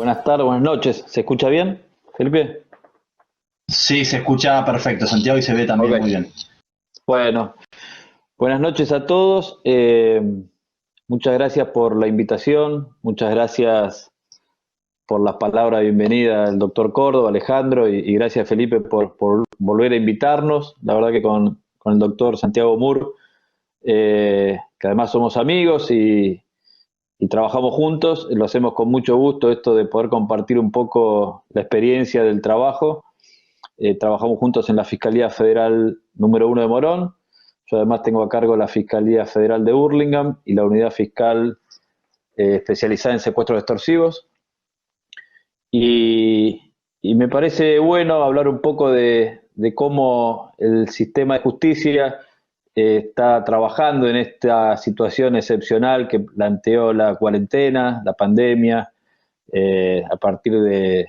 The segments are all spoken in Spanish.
Buenas tardes, buenas noches. ¿Se escucha bien, Felipe? Sí, se escucha perfecto, Santiago, y se ve también muy Ok. bien. Bueno, buenas noches a todos. Muchas gracias por la invitación. Muchas gracias por las palabras de bienvenida al doctor Córdoba, Alejandro, y gracias, Felipe, por volver a invitarnos. La verdad que con el doctor Santiago Moore, que además somos amigos y trabajamos juntos, lo hacemos con mucho gusto, esto de poder compartir un poco la experiencia del trabajo. Trabajamos juntos en la Fiscalía Federal número 1 de Morón. Yo además tengo a cargo la Fiscalía Federal de Burlingame y la unidad fiscal especializada en secuestros extorsivos. Y me parece bueno hablar un poco de cómo el sistema de justicia está trabajando en esta situación excepcional que planteó la cuarentena, la pandemia, a partir de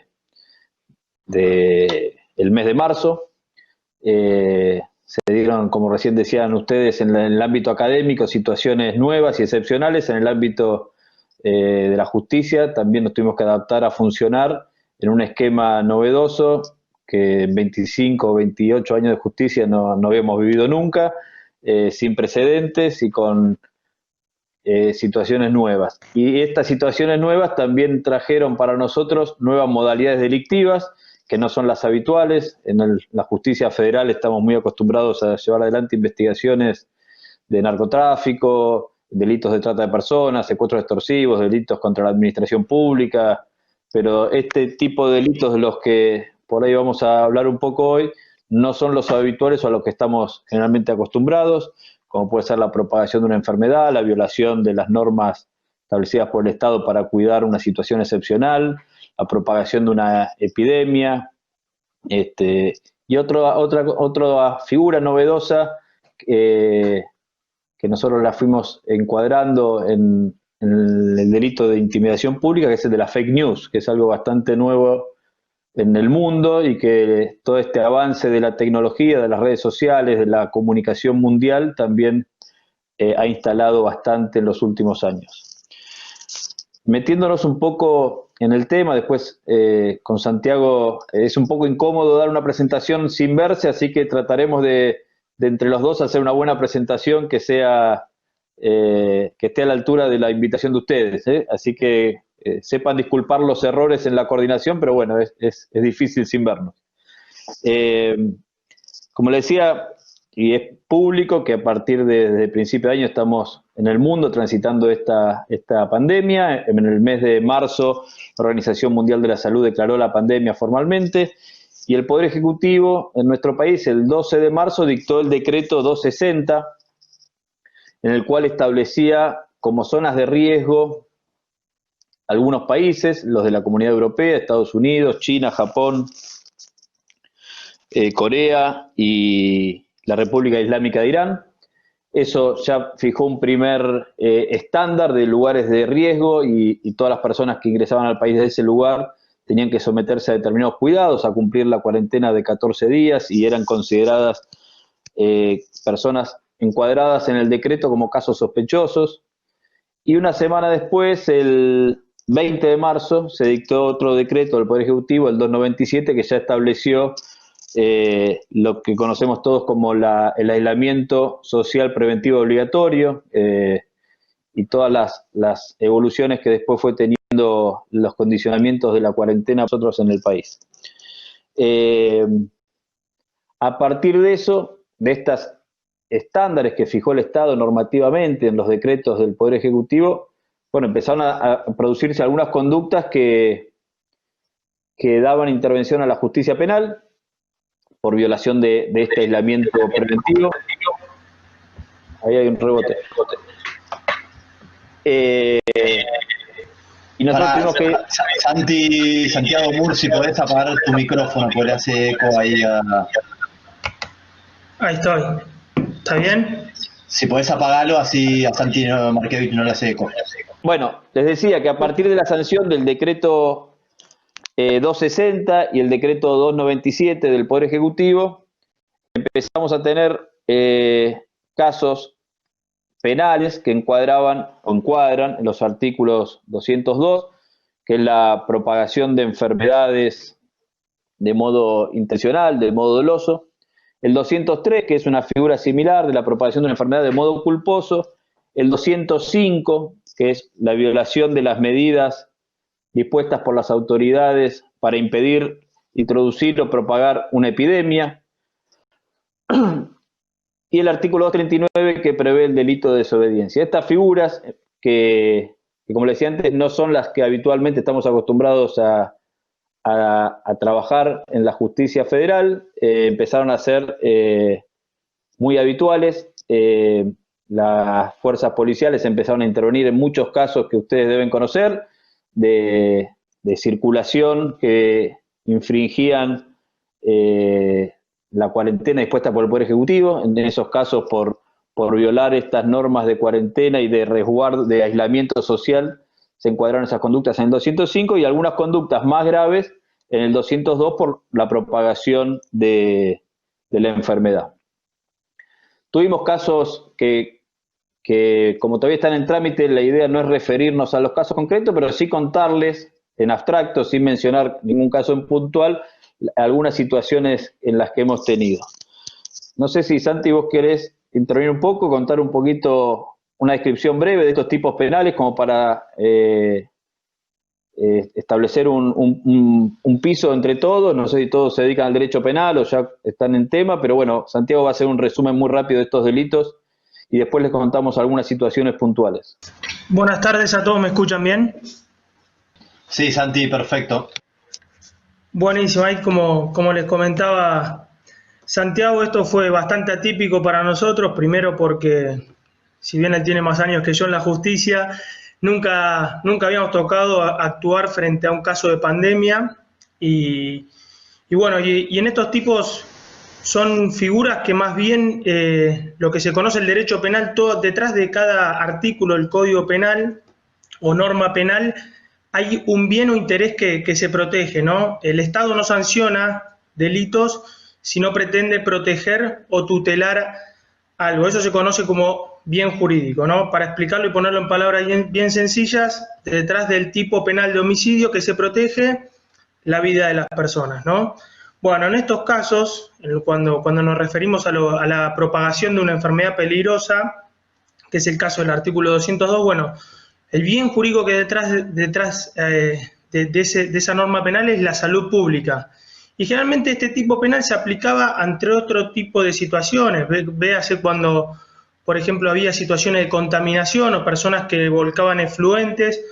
el mes de marzo. Se dieron, como recién decían ustedes, en el ámbito académico, situaciones nuevas y excepcionales. En el ámbito de la justicia también nos tuvimos que adaptar a funcionar en un esquema novedoso que en 25 o 28 años de justicia no habíamos vivido nunca, sin precedentes y con situaciones nuevas. Y estas situaciones nuevas también trajeron para nosotros nuevas modalidades delictivas que no son las habituales. La justicia federal estamos muy acostumbrados a llevar adelante investigaciones de narcotráfico, delitos de trata de personas, secuestros extorsivos, delitos contra la administración pública, pero este tipo de delitos de los que por ahí vamos a hablar un poco hoy no son los habituales o a los que estamos generalmente acostumbrados, como puede ser la propagación de una enfermedad, la violación de las normas establecidas por el Estado para cuidar una situación excepcional, la propagación de una epidemia, y otra figura novedosa que nosotros la fuimos encuadrando en el delito de intimidación pública, que es el de la fake news, que es algo bastante nuevo en el mundo y que todo este avance de la tecnología, de las redes sociales, de la comunicación mundial, también ha instalado bastante en los últimos años. Metiéndonos un poco en el tema, después con Santiago es un poco incómodo dar una presentación sin verse, así que trataremos de entre los dos hacer una buena presentación que sea que esté a la altura de la invitación de ustedes. Así que sepan disculpar los errores en la coordinación, pero bueno, es difícil sin vernos. Eh, Como le decía, y es público que a partir de principio de año estamos en el mundo transitando esta pandemia. En el mes de marzo, la Organización Mundial de la Salud declaró la pandemia formalmente y el Poder Ejecutivo en nuestro país, el 12 de marzo, dictó el decreto 260, en el cual establecía como zonas de riesgo algunos países, los de la Comunidad Europea, Estados Unidos, China, Japón, Corea y la República Islámica de Irán. Eso ya fijó un primer estándar de lugares de riesgo y todas las personas que ingresaban al país de ese lugar tenían que someterse a determinados cuidados, a cumplir la cuarentena de 14 días y eran consideradas personas encuadradas en el decreto como casos sospechosos. Y una semana después, el 20 de marzo, se dictó otro decreto del Poder Ejecutivo, el 297, que ya estableció lo que conocemos todos como el aislamiento social preventivo obligatorio y todas las evoluciones que después fue teniendo los condicionamientos de la cuarentena nosotros en el país. Eh, a partir de eso, de estas estándares que fijó el Estado normativamente en los decretos del Poder Ejecutivo, bueno, empezaron a producirse algunas conductas que daban intervención a la justicia penal por violación de este aislamiento preventivo. Ahí hay un rebote. Eh, y nosotros Para tuvimos que... Santiago Mur, si podés apagar tu micrófono, pues le hace eco ahí a... Ahí estoy. ¿Está bien? Si podés apagarlo, así a Santi Markevich no le hace eco. Bueno, les decía que a partir de la sanción del decreto 260 y el decreto 297 del Poder Ejecutivo, empezamos a tener casos penales que encuadran en los artículos 202 que es la propagación de enfermedades de modo intencional, de modo doloso. El 203, que es una figura similar de la propagación de una enfermedad de modo culposo. El 205, que es la violación de las medidas dispuestas por las autoridades para impedir, introducir o propagar una epidemia. Y el artículo 239, que prevé el delito de desobediencia. Estas figuras, que como le decía antes, no son las que habitualmente estamos acostumbrados a trabajar en la justicia federal, empezaron a ser muy habituales. Las fuerzas policiales empezaron a intervenir en muchos casos que ustedes deben conocer, de circulación que infringían la cuarentena dispuesta por el Poder Ejecutivo, en esos casos por violar estas normas de cuarentena y de resguardo, de aislamiento social, se encuadraron esas conductas en el 205 y algunas conductas más graves en el 202 por la propagación de la enfermedad. Tuvimos casos que como todavía están en trámite, la idea no es referirnos a los casos concretos, pero sí contarles en abstracto, sin mencionar ningún caso en puntual, algunas situaciones en las que hemos tenido. No sé si, Santi, vos querés intervenir un poco, contar un poquito, una descripción breve de estos tipos penales como para establecer un piso entre todos. No sé si todos se dedican al derecho penal o ya están en tema, pero bueno, Santiago va a hacer un resumen muy rápido de estos delitos y después les contamos algunas situaciones puntuales. Buenas tardes a todos, ¿me escuchan bien? Sí, Santi, perfecto. Buenísimo, ahí como les comentaba Santiago, esto fue bastante atípico para nosotros, primero porque, si bien él tiene más años que yo en la justicia, nunca habíamos tocado actuar frente a un caso de pandemia y bueno, y en estos tipos son figuras que más bien lo que se conoce el derecho penal, todo detrás de cada artículo del Código Penal o norma penal hay un bien o interés que se protege, ¿no? El Estado no sanciona delitos si no pretende proteger o tutelar algo. Eso se conoce como bien jurídico, ¿no? Para explicarlo y ponerlo en palabras bien sencillas, detrás del tipo penal de homicidio que se protege la vida de las personas, ¿no? Bueno, en estos casos, cuando nos referimos a la propagación de una enfermedad peligrosa, que es el caso del artículo 202, bueno, el bien jurídico que detrás de esa norma penal es la salud pública. Y generalmente este tipo penal se aplicaba ante otro tipo de situaciones. Véase cuando, por ejemplo, había situaciones de contaminación o personas que volcaban efluentes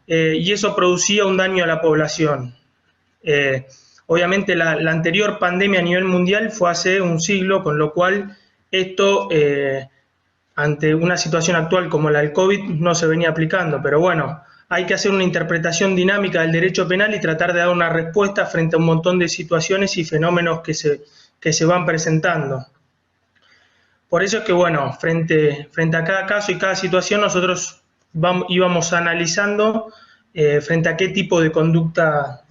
y eso producía un daño a la población. Obviamente la anterior pandemia a nivel mundial fue hace un siglo, con lo cual esto, ante una situación actual como la del COVID, no se venía aplicando. Pero bueno, hay que hacer una interpretación dinámica del derecho penal y tratar de dar una respuesta frente a un montón de situaciones y fenómenos que se van presentando. Por eso es que, bueno, frente a cada caso y cada situación nosotros íbamos analizando frente a qué tipo de conducta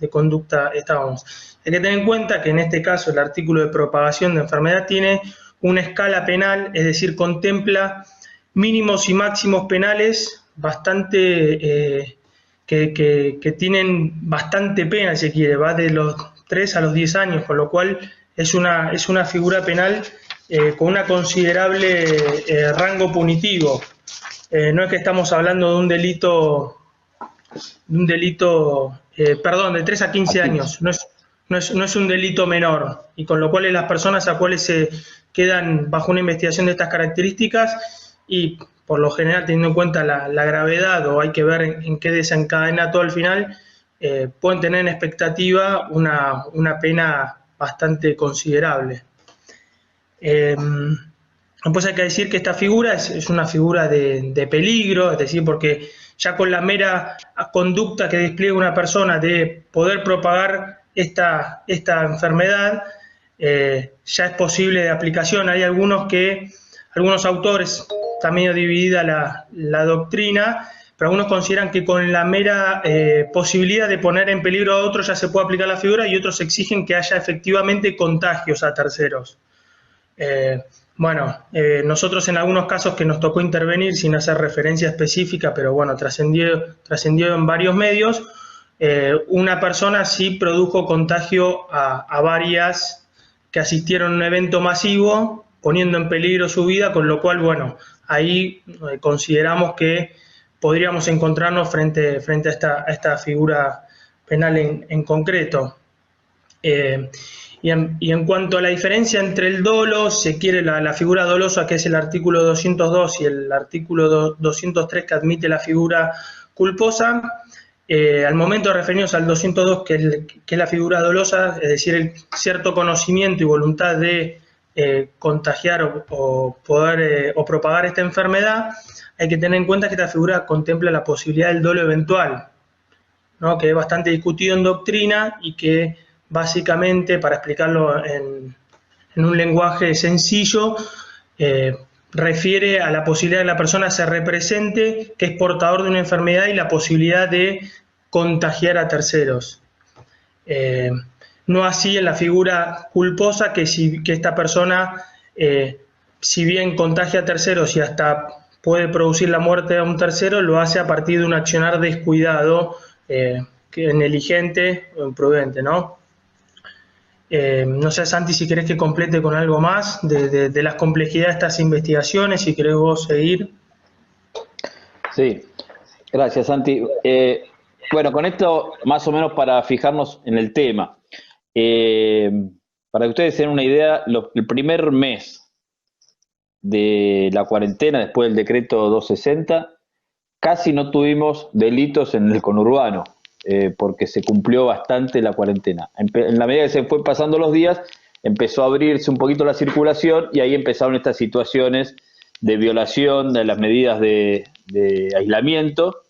estábamos. Hay que tener en cuenta que en este caso el artículo de propagación de enfermedad tiene una escala penal, es decir, contempla mínimos y máximos penales bastante que tienen bastante pena, si quiere, va de los 3 a los 10 años, con lo cual es una figura penal con una considerable rango punitivo. No es que estamos hablando de un delito, de 3 a 15 años, no es un delito menor, y con lo cual las personas a cuales se quedan bajo una investigación de estas características y por lo general teniendo en cuenta la gravedad o hay que ver en qué desencadena todo al final, pueden tener en expectativa una pena bastante considerable. Pues hay que decir que esta figura es una figura de peligro, es decir, porque ya con la mera conducta que despliega una persona de poder propagar esta enfermedad, ya es posible de aplicación. Hay algunos autores, está medio dividida la doctrina, pero algunos consideran que con la mera posibilidad de poner en peligro a otros ya se puede aplicar la figura y otros exigen que haya efectivamente contagios a terceros. Nosotros en algunos casos que nos tocó intervenir sin hacer referencia específica, pero bueno, trascendió en varios medios, una persona sí produjo contagio a varias que asistieron a un evento masivo, poniendo en peligro su vida, con lo cual, bueno, ahí consideramos que podríamos encontrarnos frente a esta figura penal en concreto. Y en cuanto a la diferencia entre el dolo, se quiere la figura dolosa, que es el artículo 202, y el artículo 203, que admite la figura culposa. Al momento de referirnos al 202, que es la figura dolosa, es decir, el cierto conocimiento y voluntad de contagiar o poder o propagar esta enfermedad, hay que tener en cuenta que esta figura contempla la posibilidad del dolo eventual, ¿no? Que es bastante discutido en doctrina y que básicamente, para explicarlo en un lenguaje sencillo, refiere a la posibilidad de que la persona se represente que es portador de una enfermedad y la posibilidad de contagiar a terceros. No así en la figura culposa, que esta persona, si bien contagia a terceros y hasta puede producir la muerte de un tercero, lo hace a partir de un accionar descuidado, negligente o imprudente, ¿no? No sé, Santi, si querés que complete con algo más de las complejidades de estas investigaciones, si querés vos seguir. Sí, gracias, Santi. Bueno, con esto, más o menos para fijarnos en el tema, para que ustedes tengan una idea, el primer mes de la cuarentena, después del decreto 260, casi no tuvimos delitos en el conurbano, porque se cumplió bastante la cuarentena. En la medida que se fue pasando los días, empezó a abrirse un poquito la circulación y ahí empezaron estas situaciones de violación de las medidas de aislamiento,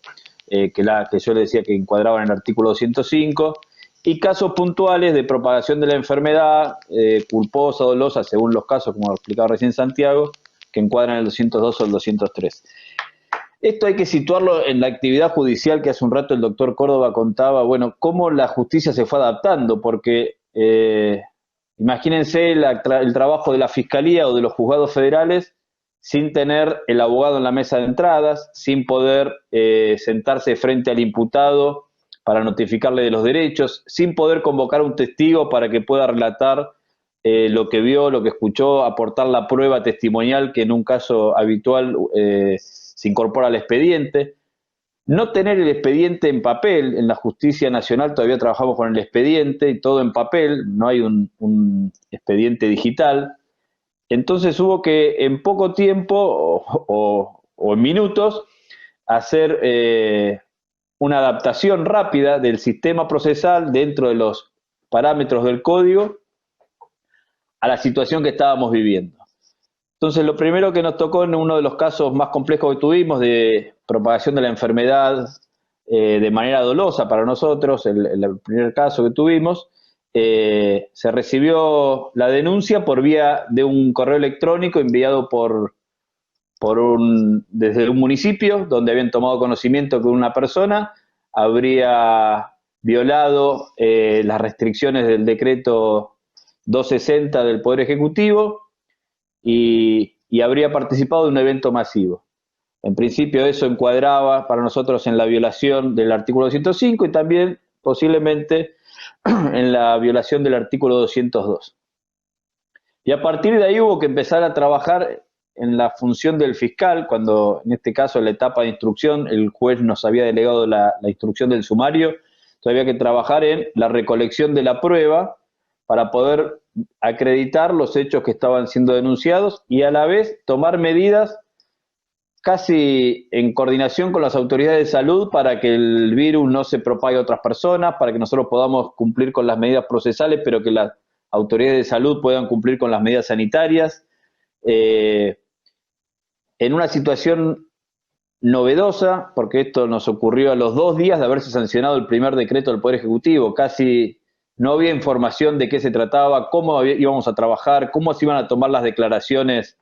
que yo le decía que encuadraban en el artículo 205, y casos puntuales de propagación de la enfermedad, culposa o dolosa, según los casos, como explicaba recién Santiago, que encuadran el 202 o el 203. Esto hay que situarlo en la actividad judicial que hace un rato el doctor Córdoba contaba, bueno, cómo la justicia se fue adaptando, porque imagínense el trabajo de la Fiscalía o de los juzgados federales sin tener el abogado en la mesa de entradas, sin poder sentarse frente al imputado para notificarle de los derechos, sin poder convocar a un testigo para que pueda relatar lo que vio, lo que escuchó, aportar la prueba testimonial que en un caso habitual se incorpora al expediente. No tener el expediente en papel, en la Justicia Nacional todavía trabajamos con el expediente y todo en papel, no hay un expediente digital. Entonces hubo que en poco tiempo o en minutos hacer una adaptación rápida del sistema procesal dentro de los parámetros del código a la situación que estábamos viviendo. Entonces, lo primero que nos tocó en uno de los casos más complejos que tuvimos de propagación de la enfermedad de manera dolosa para nosotros, el primer caso que tuvimos, se recibió la denuncia por vía de un correo electrónico enviado desde un municipio donde habían tomado conocimiento que una persona habría violado las restricciones del decreto 260 del Poder Ejecutivo y habría participado de un evento masivo. En principio eso encuadraba para nosotros en la violación del artículo 205 y también posiblemente en la violación del artículo 202. Y a partir de ahí hubo que empezar a trabajar en la función del fiscal, cuando en este caso en la etapa de instrucción el juez nos había delegado la instrucción del sumario, entonces había que trabajar en la recolección de la prueba para poder acreditar los hechos que estaban siendo denunciados y a la vez tomar medidas casi en coordinación con las autoridades de salud para que el virus no se propague a otras personas, para que nosotros podamos cumplir con las medidas procesales, pero que las autoridades de salud puedan cumplir con las medidas sanitarias. En una situación novedosa, porque esto nos ocurrió a los 2 días de haberse sancionado el primer decreto del Poder Ejecutivo, casi no había información de qué se trataba, cómo íbamos a trabajar, cómo se iban a tomar las declaraciones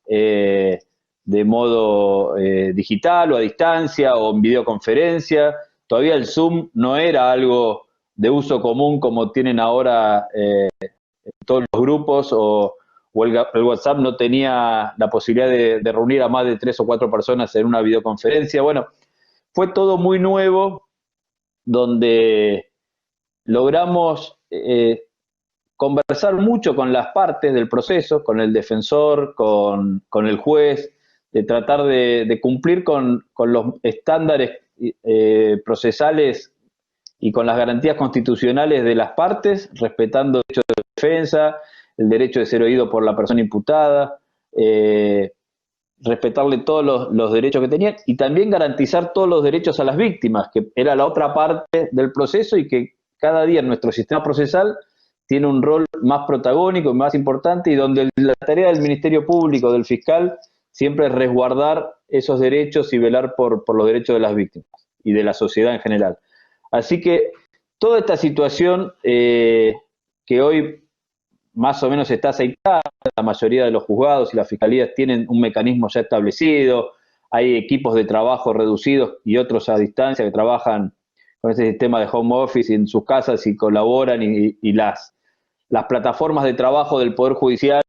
de modo digital o a distancia o en videoconferencia. Todavía el Zoom no era algo de uso común como tienen ahora en todos los grupos o el WhatsApp no tenía la posibilidad de reunir a más de 3 o 4 personas en una videoconferencia. Bueno, fue todo muy nuevo donde logramos conversar mucho con las partes del proceso, con el defensor, con el juez, de tratar de cumplir con los estándares procesales y con las garantías constitucionales de las partes, respetando el derecho de defensa, el derecho de ser oído por la persona imputada, respetarle todos los derechos que tenían y también garantizar todos los derechos a las víctimas, que era la otra parte del proceso y que cada día nuestro sistema procesal tiene un rol más protagónico y más importante, y donde la tarea del Ministerio Público, del fiscal, siempre es resguardar esos derechos y velar por los derechos de las víctimas y de la sociedad en general. Así que toda esta situación que hoy más o menos está aceitada, la mayoría de los juzgados y las fiscalías tienen un mecanismo ya establecido, hay equipos de trabajo reducidos y otros a distancia que trabajan con ese sistema de home office en sus casas y colaboran, y las plataformas de trabajo del Poder Judicial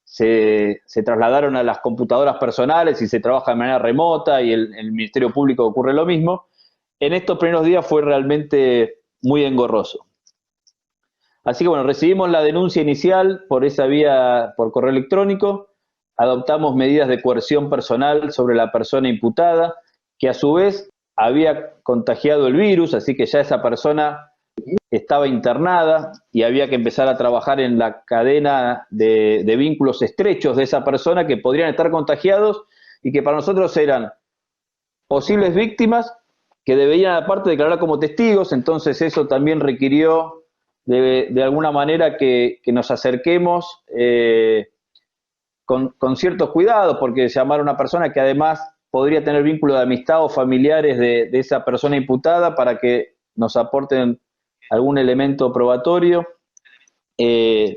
se trasladaron a las computadoras personales y se trabaja de manera remota, y el Ministerio Público ocurre lo mismo. En estos primeros días fue realmente muy engorroso. Así que bueno, recibimos la denuncia inicial por esa vía, por correo electrónico, adoptamos medidas de coerción personal sobre la persona imputada, que a su vez había contagiado el virus, así que ya esa persona estaba internada y había que empezar a trabajar en la cadena de vínculos estrechos de esa persona que podrían estar contagiados y que para nosotros eran posibles víctimas que debían aparte declarar como testigos. Entonces eso también requirió de alguna manera que nos acerquemos con ciertos cuidados, porque llamar a una persona que además podría tener vínculo de amistad o familiares de esa persona imputada para que nos aporten algún elemento probatorio,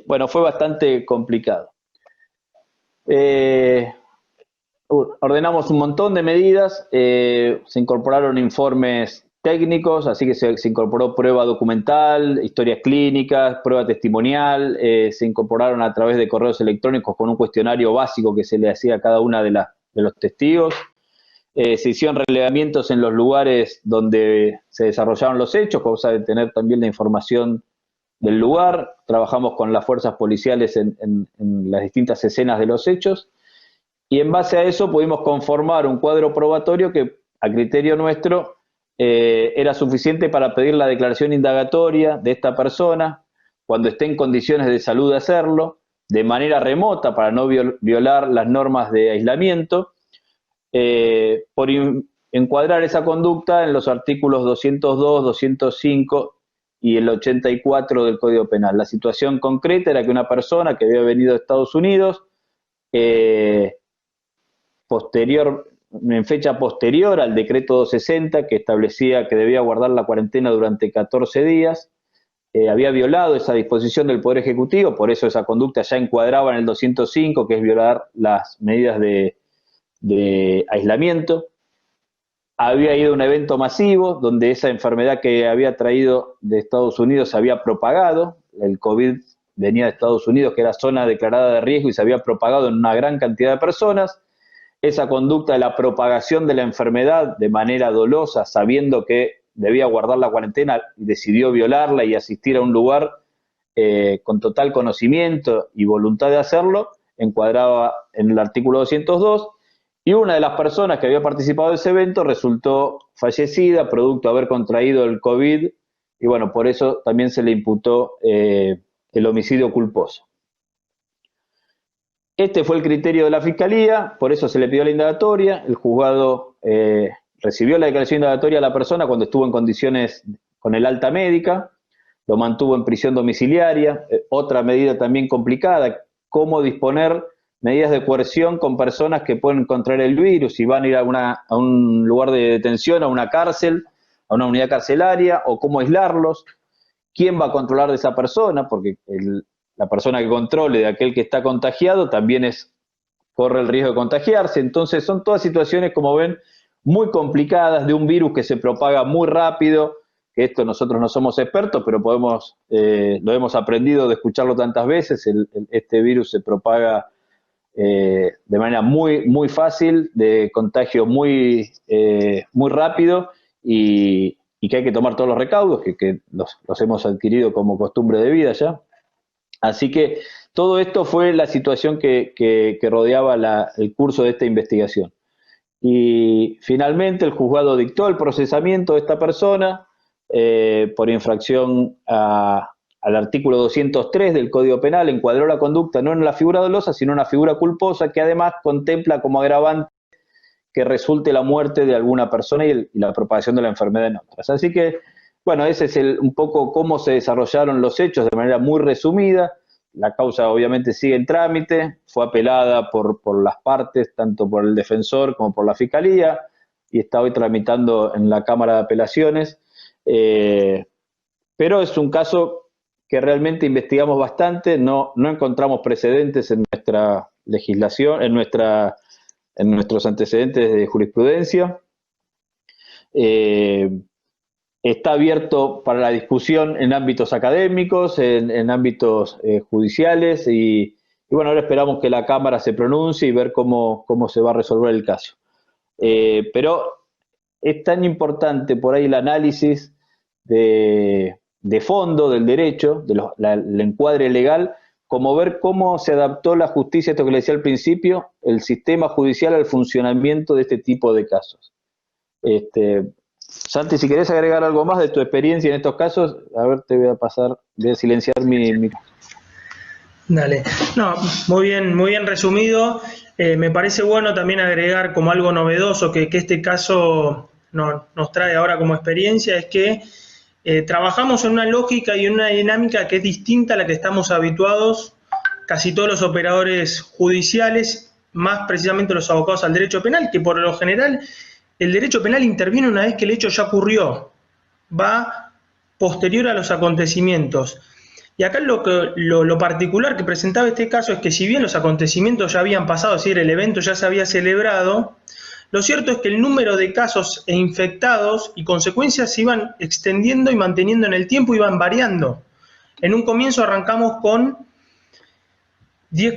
bueno, fue bastante complicado. Ordenamos un montón de medidas, se incorporaron informes técnicos, así que se incorporó prueba documental, historias clínicas, prueba testimonial, se incorporaron a través de correos electrónicos con un cuestionario básico que se le hacía a cada una de los testigos. Se hicieron relevamientos en los lugares donde se desarrollaron los hechos, cosa de tener también la información del lugar. Trabajamos con las fuerzas policiales en las distintas escenas de los hechos, y en base a eso pudimos conformar un cuadro probatorio que, a criterio nuestro, era suficiente para pedir la declaración indagatoria de esta persona cuando esté en condiciones de salud de hacerlo, de manera remota para no violar las normas de aislamiento, por encuadrar esa conducta en los artículos 202, 205 y el 84 del Código Penal. La situación concreta era que una persona que había venido de Estados Unidos, en fecha posterior al decreto 260, que establecía que debía guardar la cuarentena durante 14 días, había violado esa disposición del Poder Ejecutivo, por eso esa conducta ya encuadraba en el 205, que es violar las medidas de aislamiento. Había ido a un evento masivo donde esa enfermedad que había traído de Estados Unidos se había propagado. El COVID venía de Estados Unidos, que era zona declarada de riesgo, y se había propagado en una gran cantidad de personas. Esa conducta de la propagación de la enfermedad de manera dolosa, sabiendo que debía guardar la cuarentena, y decidió violarla y asistir a un lugar con total conocimiento y voluntad de hacerlo, encuadraba en el artículo 202, y una de las personas que había participado de ese evento resultó fallecida, producto de haber contraído el COVID, y bueno, por eso también se le imputó el homicidio culposo. Este fue el criterio de la Fiscalía, por eso se le pidió la indagatoria. El juzgado recibió la declaración indagatoria a la persona cuando estuvo en condiciones con el alta médica, lo mantuvo en prisión domiciliaria. Otra medida también complicada, cómo disponer medidas de coerción con personas que pueden contraer el virus y van a ir a un lugar de detención, a una cárcel, a una unidad carcelaria, o cómo aislarlos. ¿Quién va a controlar de esa persona? Porque la persona que controle de aquel que está contagiado también corre el riesgo de contagiarse. Entonces son todas situaciones, como ven, muy complicadas, de un virus que se propaga muy rápido, que esto nosotros no somos expertos, pero lo hemos aprendido de escucharlo tantas veces. Este virus se propaga de manera muy, muy fácil, de contagio muy rápido, y que hay que tomar todos los recaudos, que los hemos adquirido como costumbre de vida ya. Así que todo esto fue la situación que rodeaba el curso de esta investigación. Y finalmente el juzgado dictó el procesamiento de esta persona por infracción al artículo 203 del Código Penal, encuadró la conducta no en la figura dolosa, sino en una figura culposa que además contempla como agravante que resulte la muerte de alguna persona y la propagación de la enfermedad en otras. Así que, bueno, ese es un poco cómo se desarrollaron los hechos de manera muy resumida. La causa obviamente sigue en trámite, fue apelada por las partes, tanto por el defensor como por la Fiscalía, y está hoy tramitando en la Cámara de Apelaciones. Pero es un caso que realmente investigamos bastante, no encontramos precedentes en nuestra legislación, en nuestros antecedentes de jurisprudencia. Está abierto para la discusión en ámbitos académicos, en ámbitos judiciales, y bueno, ahora esperamos que la Cámara se pronuncie y ver cómo se va a resolver el caso. Pero es tan importante por ahí el análisis de fondo del derecho, el encuadre legal, como ver cómo se adaptó la justicia, esto que le decía al principio, el sistema judicial al funcionamiento de este tipo de casos. Santi, si querés agregar algo más de tu experiencia en estos casos, a ver, te voy a pasar, voy a silenciar mi... Dale. No, muy bien resumido. Me parece bueno también agregar como algo novedoso que este caso nos trae ahora como experiencia, es que trabajamos en una lógica y en una dinámica que es distinta a la que estamos habituados casi todos los operadores judiciales, más precisamente los abogados al derecho penal, que por lo general el derecho penal interviene una vez que el hecho ya ocurrió, va posterior a los acontecimientos. Y acá lo particular que presentaba este caso es que si bien los acontecimientos ya habían pasado, es decir, el evento ya se había celebrado, lo cierto es que el número de casos e infectados y consecuencias se iban extendiendo y manteniendo en el tiempo, iban variando. En un comienzo arrancamos con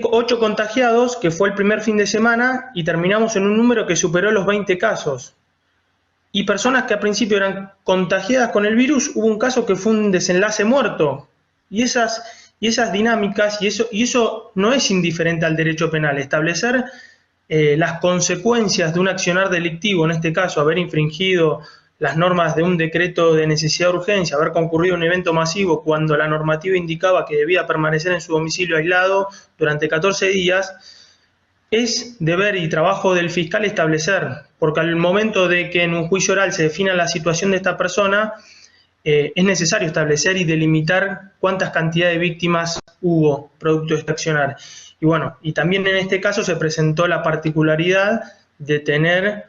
8 contagiados, que fue el primer fin de semana, y terminamos en un número que superó los 20 casos. Y personas que al principio eran contagiadas con el virus, hubo un caso que fue un desenlace muerto. Y esas dinámicas, y eso no es indiferente al derecho penal, establecer las consecuencias de un accionar delictivo, en este caso haber infringido las normas de un decreto de necesidad de urgencia, haber concurrido a un evento masivo cuando la normativa indicaba que debía permanecer en su domicilio aislado durante 14 días, es deber y trabajo del fiscal establecer, porque al momento de que en un juicio oral se defina la situación de esta persona, es necesario establecer y delimitar cuántas cantidades de víctimas hubo producto de este accionar. Y bueno, y también en este caso se presentó la particularidad de tener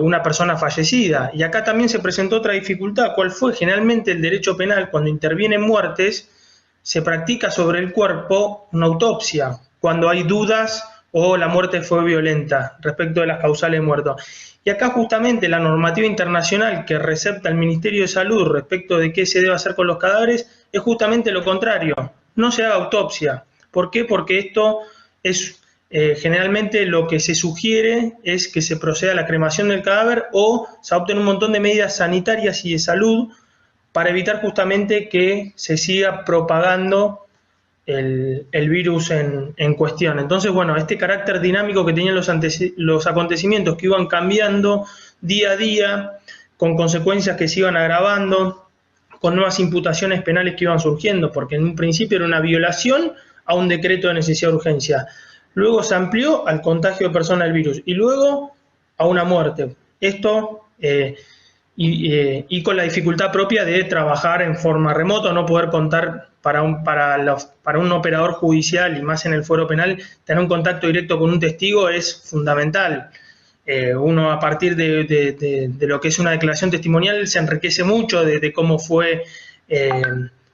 una persona fallecida. Y acá también se presentó otra dificultad. ¿Cuál fue? Generalmente el derecho penal, cuando intervienen muertes, se practica sobre el cuerpo una autopsia, cuando hay dudas o la muerte fue violenta respecto de las causales de muerte. Y acá justamente la normativa internacional que recepta el Ministerio de Salud respecto de qué se debe hacer con los cadáveres es justamente lo contrario, no se haga autopsia. ¿Por qué? Porque esto es generalmente lo que se sugiere es que se proceda a la cremación del cadáver o se adopten un montón de medidas sanitarias y de salud para evitar justamente que se siga propagando el virus en cuestión. Entonces, bueno, este carácter dinámico que tenían los acontecimientos que iban cambiando día a día, con consecuencias que se iban agravando, con nuevas imputaciones penales que iban surgiendo, porque en un principio era una violación a un decreto de necesidad de urgencia. Luego se amplió al contagio de persona del virus y luego a una muerte. Esto y con la dificultad propia de trabajar en forma remota, no poder contar para un operador judicial y más en el fuero penal, tener un contacto directo con un testigo es fundamental. Uno a partir de lo que es una declaración testimonial se enriquece mucho de cómo fue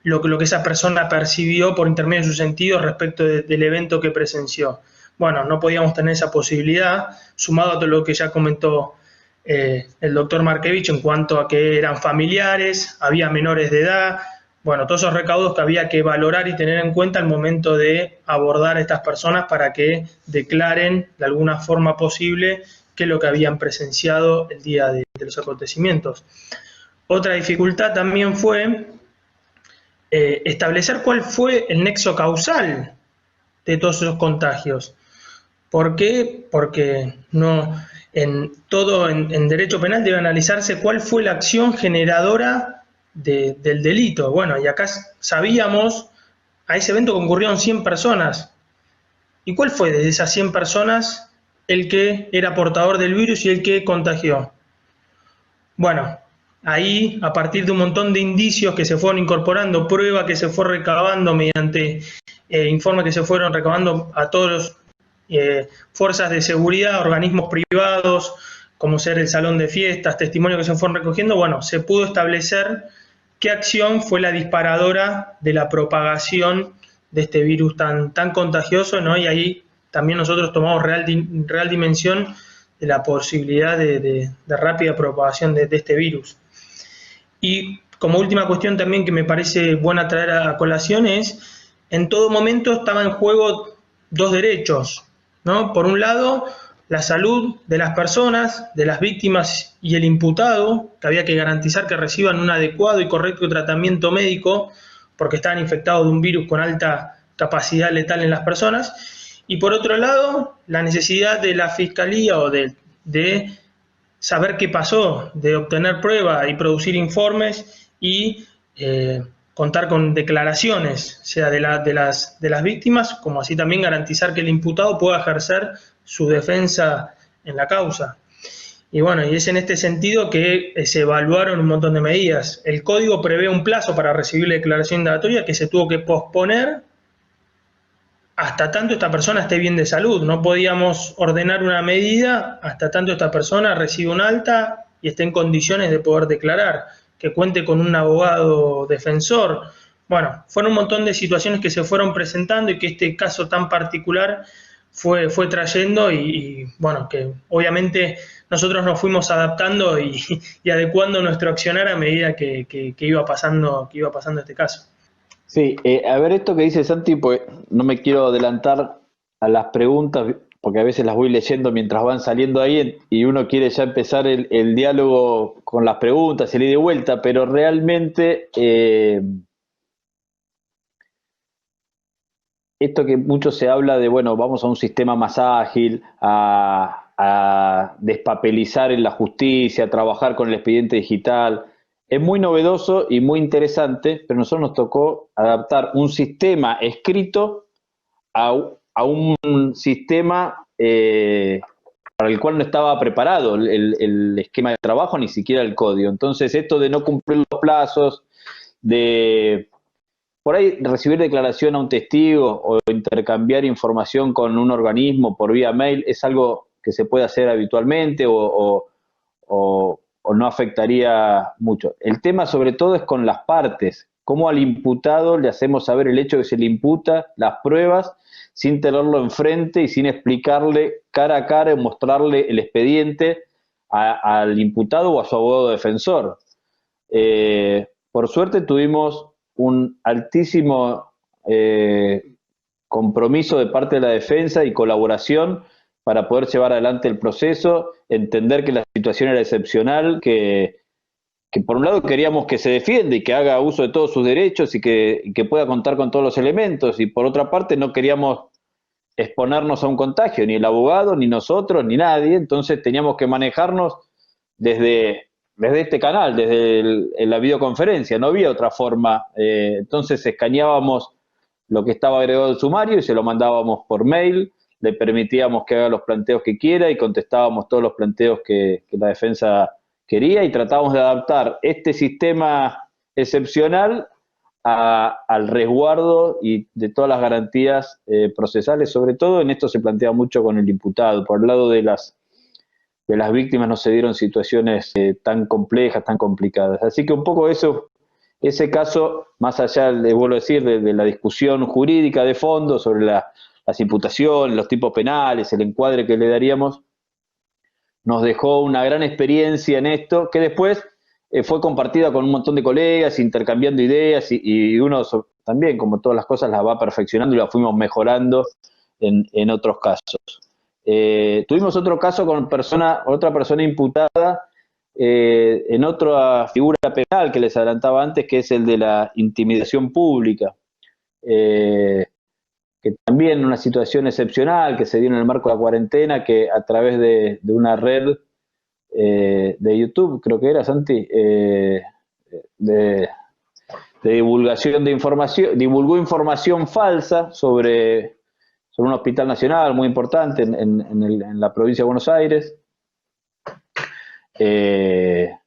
lo que esa persona percibió por intermedio de sus sentidos respecto del evento que presenció. Bueno, no podíamos tener esa posibilidad, sumado a todo lo que ya comentó el doctor Markevich en cuanto a que eran familiares, había menores de edad, bueno, todos esos recaudos que había que valorar y tener en cuenta al momento de abordar a estas personas para que declaren de alguna forma posible qué es lo que habían presenciado el día de los acontecimientos. Otra dificultad también fue establecer cuál fue el nexo causal de todos esos contagios. ¿Por qué? Porque en derecho penal debe analizarse cuál fue la acción generadora del delito. Bueno, y acá sabíamos, a ese evento concurrieron 100 personas. ¿Y cuál fue de esas 100 personas el que era portador del virus y el que contagió? Bueno, ahí, a partir de un montón de indicios que se fueron incorporando, prueba que se fue recabando mediante informes que se fueron recabando a todos los fuerzas de seguridad, organismos privados, como ser el salón de fiestas, testimonios que se fueron recogiendo, bueno, se pudo establecer qué acción fue la disparadora de la propagación de este virus tan contagioso, ¿no? Y ahí también nosotros tomamos real dimensión de la posibilidad de rápida propagación de este virus. Y como última cuestión también que me parece buena traer a colación es, en todo momento estaba en juego dos derechos, ¿no? Por un lado, la salud de las personas, de las víctimas y el imputado, que había que garantizar que reciban un adecuado y correcto tratamiento médico, porque estaban infectados de un virus con alta capacidad letal en las personas. Y por otro lado, la necesidad de la Fiscalía o de saber qué pasó, de obtener pruebas y producir informes y contar con declaraciones, sea de las víctimas, como así también garantizar que el imputado pueda ejercer su defensa en la causa. Y bueno, y es en este sentido que se evaluaron un montón de medidas. El código prevé un plazo para recibir la declaración indagatoria que se tuvo que posponer hasta tanto esta persona esté bien de salud. No podíamos ordenar una medida hasta tanto esta persona reciba un alta y esté en condiciones de poder declarar, que cuente con un abogado defensor. Bueno, fueron un montón de situaciones que se fueron presentando y que este caso tan particular fue trayendo y bueno, que obviamente nosotros nos fuimos adaptando y adecuando nuestro accionar a medida que iba pasando este caso. Sí, a ver esto que dice Santi, pues no me quiero adelantar a las preguntas, porque a veces las voy leyendo mientras van saliendo ahí y uno quiere ya empezar el diálogo con las preguntas, el ida y vuelta, pero realmente esto que mucho se habla de, bueno, vamos a un sistema más ágil, a despapelizar en la justicia, a trabajar con el expediente digital. Es muy novedoso y muy interesante, pero a nosotros nos tocó adaptar un sistema escrito a un sistema para el cual no estaba preparado el esquema de trabajo, ni siquiera el código. Entonces, esto de no cumplir los plazos, de por ahí recibir declaración a un testigo o intercambiar información con un organismo por vía mail es algo que se puede hacer habitualmente o no afectaría mucho. El tema sobre todo es con las partes, cómo al imputado le hacemos saber el hecho de que se le imputa, las pruebas, sin tenerlo enfrente y sin explicarle cara a cara y mostrarle el expediente al imputado o a su abogado defensor. Por suerte tuvimos un altísimo compromiso de parte de la defensa y colaboración para poder llevar adelante el proceso, entender que la situación era excepcional, que por un lado queríamos que se defienda y que haga uso de todos sus derechos y que pueda contar con todos los elementos, y por otra parte no queríamos exponernos a un contagio, ni el abogado, ni nosotros, ni nadie. Entonces teníamos que manejarnos desde este canal, desde la videoconferencia, no había otra forma. Entonces escaneábamos lo que estaba agregado al sumario y se lo mandábamos por mail, le permitíamos que haga los planteos que quiera y contestábamos todos los planteos que la defensa quería, y tratábamos de adaptar este sistema excepcional al resguardo y de todas las garantías procesales. Sobre todo en esto se plantea mucho con el imputado. Por el lado de las víctimas no se dieron situaciones tan complejas, tan complicadas. Así que un poco ese caso, más allá, les vuelvo a decir, de la discusión jurídica de fondo sobre las imputaciones, los tipos penales, el encuadre que le daríamos, nos dejó una gran experiencia en esto, que después fue compartida con un montón de colegas, intercambiando ideas, y uno también, como todas las cosas, las va perfeccionando y las fuimos mejorando en otros casos. Tuvimos otro caso con otra persona imputada, en otra figura penal que les adelantaba antes, que es el de la intimidación pública, que también una situación excepcional que se dio en el marco de la cuarentena, que a través de una red de YouTube, creo que era, Santi, de divulgación de información, divulgó información falsa sobre un hospital nacional muy importante en la provincia de Buenos Aires, que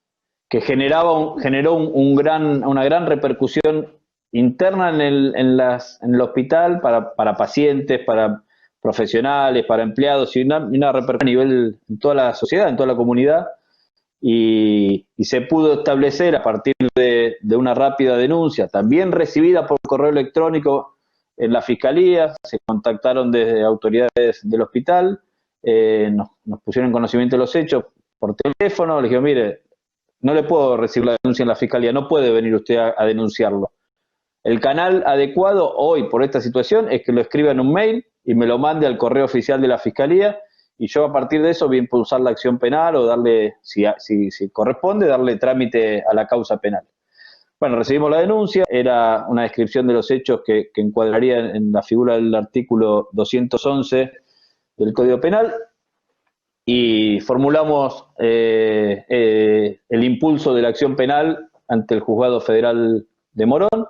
generó una gran repercusión interna en el hospital para pacientes, para profesionales, para empleados, y una repercusión a nivel en toda la sociedad, en toda la comunidad, y se pudo establecer a partir de una rápida denuncia, también recibida por correo electrónico en la Fiscalía. Se contactaron desde autoridades del hospital, nos pusieron en conocimiento de los hechos por teléfono, le dijeron, mire, no le puedo recibir la denuncia en la Fiscalía, no puede venir usted a denunciarlo. El canal adecuado hoy por esta situación es que lo escriba en un mail y me lo mande al correo oficial de la Fiscalía, y yo a partir de eso voy a impulsar la acción penal o darle, si corresponde, darle trámite a la causa penal. Bueno, recibimos la denuncia, era una descripción de los hechos que encuadraría en la figura del artículo 211 del Código Penal, y formulamos el impulso de la acción penal ante el Juzgado Federal de Morón,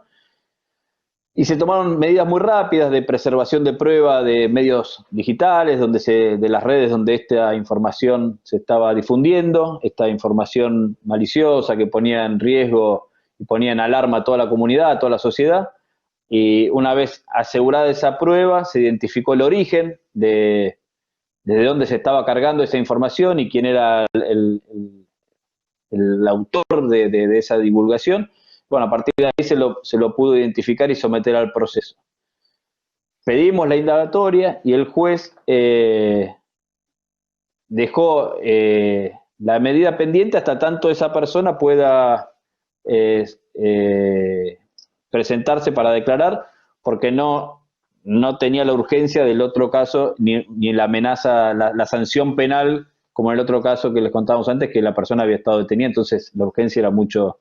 y se tomaron medidas muy rápidas de preservación de prueba de medios digitales, de las redes donde esta información se estaba difundiendo, esta información maliciosa que ponía en riesgo y ponía en alarma a toda la comunidad, a toda la sociedad. Y una vez asegurada esa prueba, se identificó el origen desde dónde se estaba cargando esa información y quién era el autor de esa divulgación. Bueno, a partir de ahí se lo pudo identificar y someter al proceso. Pedimos la indagatoria y el juez dejó la medida pendiente hasta tanto esa persona pueda presentarse para declarar, porque no tenía la urgencia del otro caso, ni la amenaza, la sanción penal, como en el otro caso que les contábamos antes, que la persona había estado detenida. Entonces la urgencia era mucho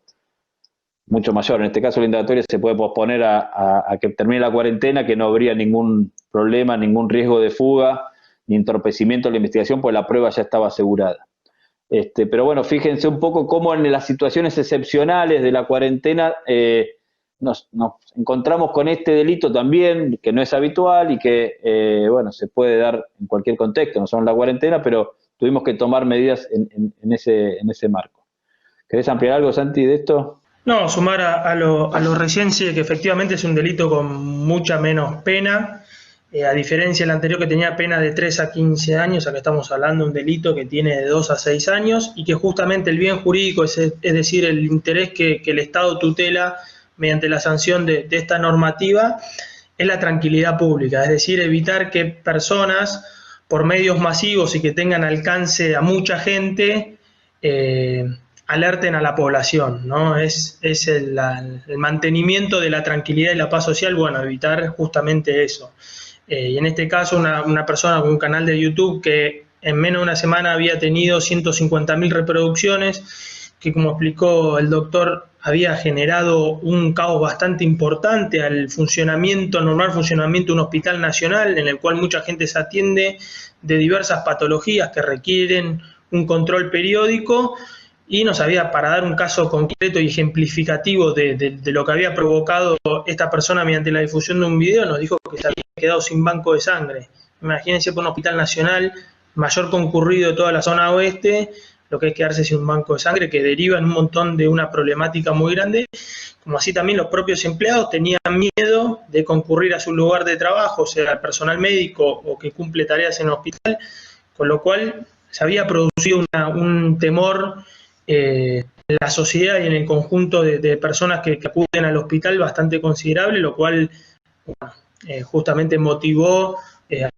mayor. En este caso la indagatoria se puede posponer a que termine la cuarentena, que no habría ningún problema, ningún riesgo de fuga, ni entorpecimiento de la investigación, pues la prueba ya estaba asegurada. Pero bueno, fíjense un poco cómo en las situaciones excepcionales de la cuarentena nos encontramos con este delito también, que no es habitual y que, bueno, se puede dar en cualquier contexto, no solo en la cuarentena, pero tuvimos que tomar medidas en ese marco. ¿Querés ampliar algo, Santi, de esto? No, sumar a lo recién, sí, que efectivamente es un delito con mucha menos pena, a diferencia del anterior que tenía pena de 3 a 15 años, acá estamos hablando de un delito que tiene de 2 a 6 años, y que justamente el bien jurídico, es decir, el interés que el Estado tutela mediante la sanción de esta normativa, es la tranquilidad pública, es decir, evitar que personas, por medios masivos y que tengan alcance a mucha gente, alerten a la población, ¿no? Es el mantenimiento de la tranquilidad y la paz social, bueno, evitar justamente eso. Y en este caso una persona con un canal de YouTube que en menos de una semana había tenido 150.000 reproducciones, que como explicó el doctor, había generado un caos bastante importante al normal funcionamiento de un hospital nacional, en el cual mucha gente se atiende de diversas patologías que requieren un control periódico. Y nos había, para dar un caso concreto y ejemplificativo de lo que había provocado esta persona mediante la difusión de un video, nos dijo que se había quedado sin banco de sangre. Imagínense, por un hospital nacional mayor concurrido de toda la zona oeste, lo que es quedarse sin un banco de sangre, que deriva en un montón de una problemática muy grande, como así también los propios empleados tenían miedo de concurrir a su lugar de trabajo, sea el personal médico o que cumple tareas en el hospital, con lo cual se había producido un temor en la sociedad y en el conjunto de personas que acuden al hospital bastante considerable, lo cual bueno, justamente motivó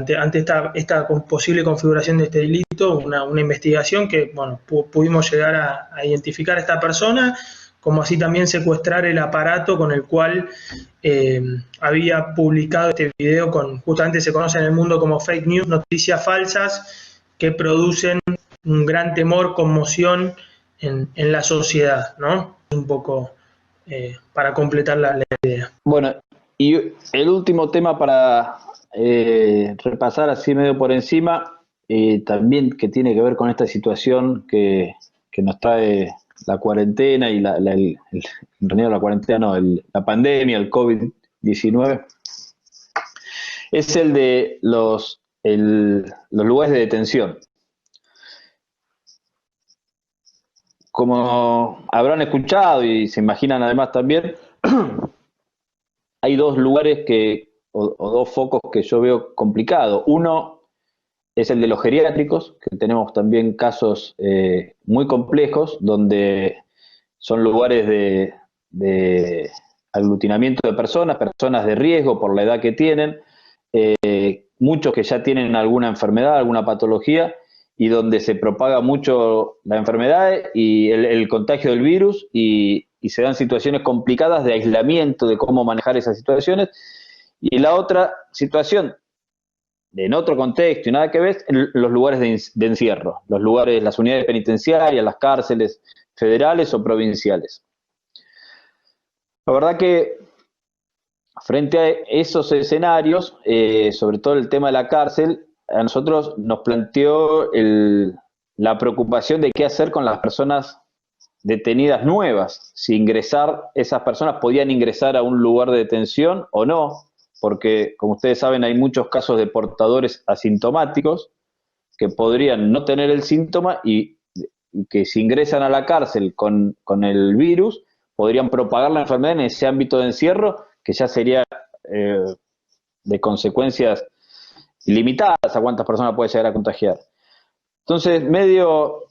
ante esta posible configuración de este delito una investigación que bueno, pudimos llegar a identificar a esta persona, como así también secuestrar el aparato con el cual había publicado este video, justamente se conoce en el mundo como fake news, noticias falsas que producen un gran temor, conmoción en la sociedad, ¿no? Un poco para completar la idea. Bueno, y el último tema para repasar así medio por encima, también que tiene que ver con esta situación que nos trae la cuarentena y en realidad la cuarentena no, la pandemia, el COVID-19, es el de los lugares de detención. Como habrán escuchado y se imaginan además también, hay dos lugares o dos focos que yo veo complicados. Uno es el de los geriátricos, que tenemos también casos muy complejos, donde son lugares de aglutinamiento de personas de riesgo por la edad que tienen, muchos que ya tienen alguna enfermedad, alguna patología, y donde se propaga mucho la enfermedad y el contagio del virus, y se dan situaciones complicadas de aislamiento, de cómo manejar esas situaciones. Y la otra situación, en otro contexto y nada que ver, los lugares de encierro, los lugares, las unidades penitenciarias, las cárceles federales o provinciales. La verdad que frente a esos escenarios, sobre todo el tema de la cárcel, a nosotros nos planteó la preocupación de qué hacer con las personas detenidas nuevas, si esas personas podían ingresar a un lugar de detención o no, porque como ustedes saben hay muchos casos de portadores asintomáticos que podrían no tener el síntoma y que si ingresan a la cárcel con el virus, podrían propagar la enfermedad en ese ámbito de encierro, que ya sería de consecuencias limitadas a cuántas personas puede llegar a contagiar. Entonces, medio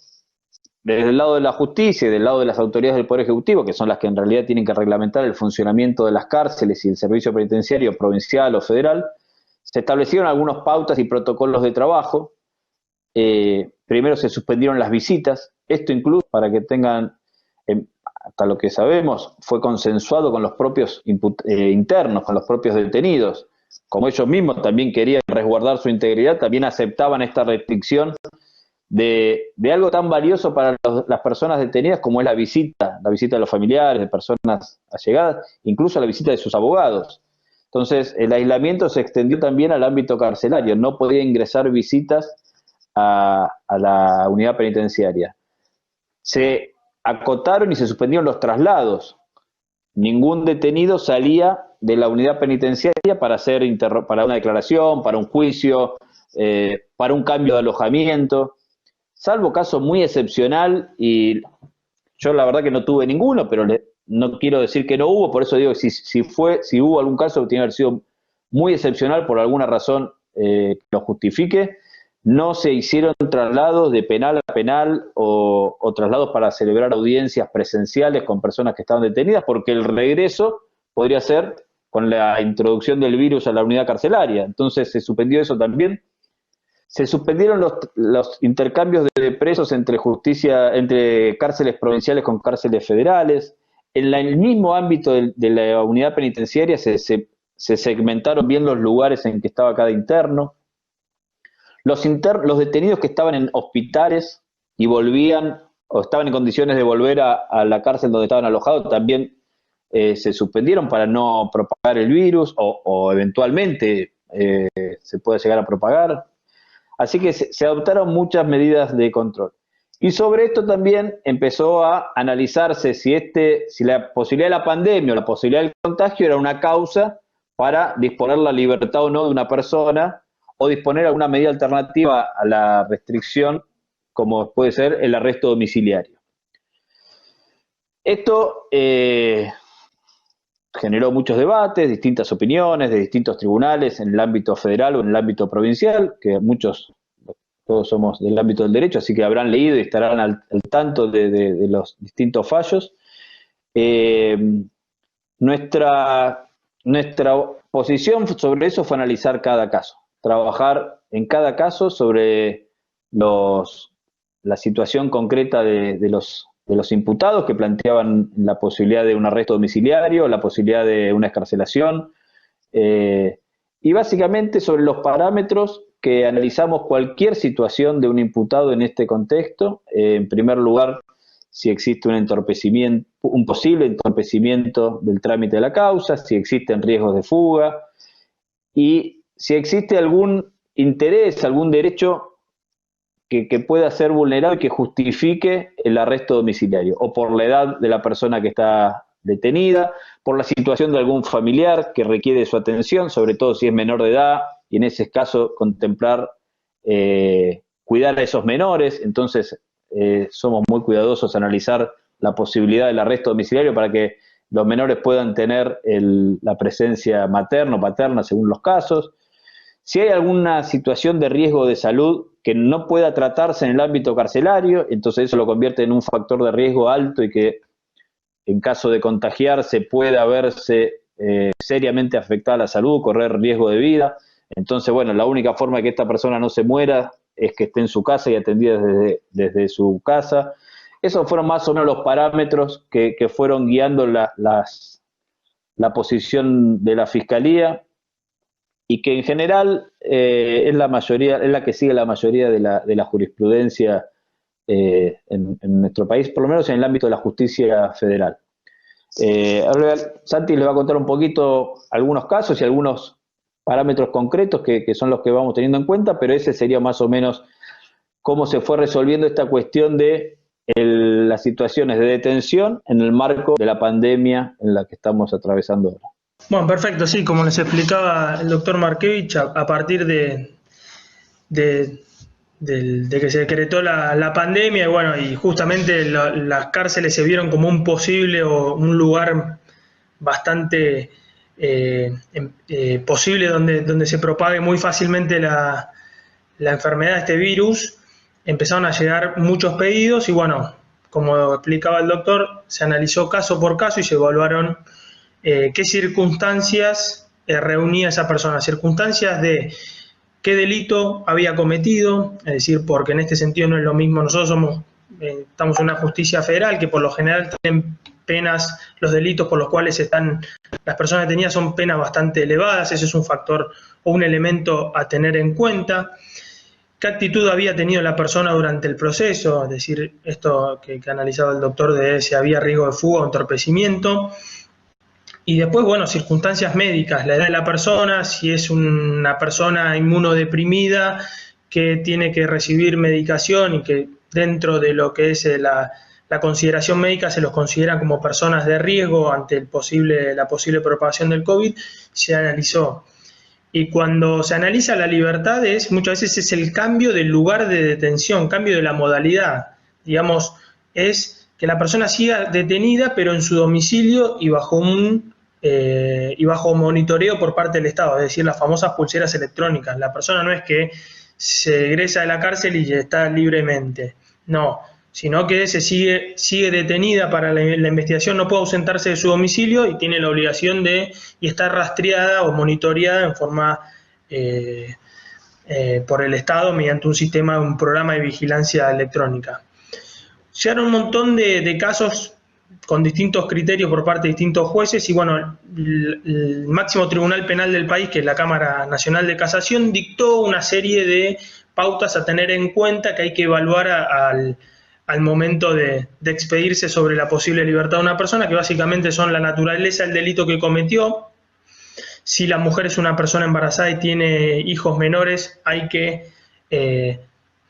desde el lado de la justicia y del lado de las autoridades del Poder Ejecutivo, que son las que en realidad tienen que reglamentar el funcionamiento de las cárceles y el servicio penitenciario provincial o federal, se establecieron algunas pautas y protocolos de trabajo. Primero se suspendieron las visitas, esto incluso para que tengan, hasta lo que sabemos, fue consensuado con los propios internos, con los propios detenidos. Como ellos mismos también querían resguardar su integridad, también aceptaban esta restricción de algo tan valioso para las personas detenidas como es la visita de los familiares, de personas allegadas, incluso la visita de sus abogados. Entonces, el aislamiento se extendió también al ámbito carcelario, no podía ingresar visitas a la unidad penitenciaria. Se acotaron y se suspendieron los traslados. Ningún detenido salía de la unidad penitenciaria para una declaración, para un juicio, para un cambio de alojamiento, salvo caso muy excepcional, y yo la verdad que no tuve ninguno, pero no quiero decir que no hubo, por eso digo que si hubo algún caso que tiene que haber sido muy excepcional por alguna razón que lo justifique. No se hicieron traslados de penal a penal o traslados para celebrar audiencias presenciales con personas que estaban detenidas, porque el regreso podría ser con la introducción del virus a la unidad carcelaria. Entonces se suspendió eso también. Se suspendieron los intercambios de presos entre cárceles provinciales con cárceles federales. En el mismo ámbito de la unidad penitenciaria se segmentaron bien los lugares en que estaba cada interno. Los detenidos que estaban en hospitales y volvían o estaban en condiciones de volver a la cárcel donde estaban alojados también se suspendieron para no propagar el virus o eventualmente se puede llegar a propagar. Así que se adoptaron muchas medidas de control. Y sobre esto también empezó a analizarse si la posibilidad de la pandemia o la posibilidad del contagio era una causa para disponer la libertad o no de una persona, o disponer alguna medida alternativa a la restricción, como puede ser el arresto domiciliario. Esto generó muchos debates, distintas opiniones de distintos tribunales en el ámbito federal o en el ámbito provincial, que todos somos del ámbito del derecho, así que habrán leído y estarán al tanto de los distintos fallos. Nuestra posición sobre eso fue analizar cada caso, trabajar en cada caso sobre la situación concreta de los imputados que planteaban la posibilidad de un arresto domiciliario, la posibilidad de una excarcelación, y básicamente sobre los parámetros que analizamos cualquier situación de un imputado en este contexto. En primer lugar, si existe un entorpecimiento, un posible entorpecimiento del trámite de la causa, si existen riesgos de fuga y si existe algún interés, algún derecho que pueda ser vulnerado y que justifique el arresto domiciliario, o por la edad de la persona que está detenida, por la situación de algún familiar que requiere su atención, sobre todo si es menor de edad, y en ese caso contemplar cuidar a esos menores. Entonces somos muy cuidadosos a analizar la posibilidad del arresto domiciliario para que los menores puedan tener la presencia materna o paterna según los casos. Si hay alguna situación de riesgo de salud que no pueda tratarse en el ámbito carcelario, entonces eso lo convierte en un factor de riesgo alto y que en caso de contagiarse pueda verse seriamente afectada la salud, correr riesgo de vida. Entonces, bueno, la única forma de que esta persona no se muera es que esté en su casa y atendida desde su casa. Esos fueron más o menos los parámetros que fueron guiando la posición de la Fiscalía y que en general es la que sigue la mayoría de la jurisprudencia en nuestro país, por lo menos en el ámbito de la justicia federal. Ahora Santi les va a contar un poquito algunos casos y algunos parámetros concretos que son los que vamos teniendo en cuenta, pero ese sería más o menos cómo se fue resolviendo esta cuestión de las situaciones de detención en el marco de la pandemia en la que estamos atravesando ahora. Bueno, perfecto, sí, como les explicaba el doctor Markevich, a partir de que se decretó la pandemia, y bueno, y justamente las cárceles se vieron como un posible o un lugar bastante posible donde se propague muy fácilmente la enfermedad, este virus. Empezaron a llegar muchos pedidos y bueno, como explicaba el doctor, se analizó caso por caso y se evaluaron qué circunstancias reunía esa persona, circunstancias de qué delito había cometido, es decir, porque en este sentido no es lo mismo, nosotros estamos en una justicia federal que por lo general tienen penas, los delitos por los cuales las personas detenidas son penas bastante elevadas, ese es un factor o un elemento a tener en cuenta. ¿Qué actitud había tenido la persona durante el proceso? Es decir, esto que analizaba el doctor de si había riesgo de fuga o entorpecimiento. Y después, bueno, circunstancias médicas, la edad de la persona, si es una persona inmunodeprimida que tiene que recibir medicación y que dentro de lo que es la consideración médica se los considera como personas de riesgo ante la posible propagación del COVID, se analizó. Y cuando se analiza la libertad muchas veces es el cambio del lugar de detención, cambio de la modalidad. Digamos, es que la persona siga detenida pero en su domicilio y bajo monitoreo por parte del Estado, es decir, las famosas pulseras electrónicas. La persona no es que se egresa de la cárcel y está libremente, no, sino que se sigue detenida para la investigación, no puede ausentarse de su domicilio y tiene la obligación y estar rastreada o monitoreada en forma por el Estado mediante un programa de vigilancia electrónica. Llegaron un montón de casos con distintos criterios por parte de distintos jueces y bueno, el máximo tribunal penal del país, que es la Cámara Nacional de Casación, dictó una serie de pautas a tener en cuenta que hay que evaluar al momento de expedirse sobre la posible libertad de una persona, que básicamente son la naturaleza del delito que cometió. Si la mujer es una persona embarazada y tiene hijos menores, hay que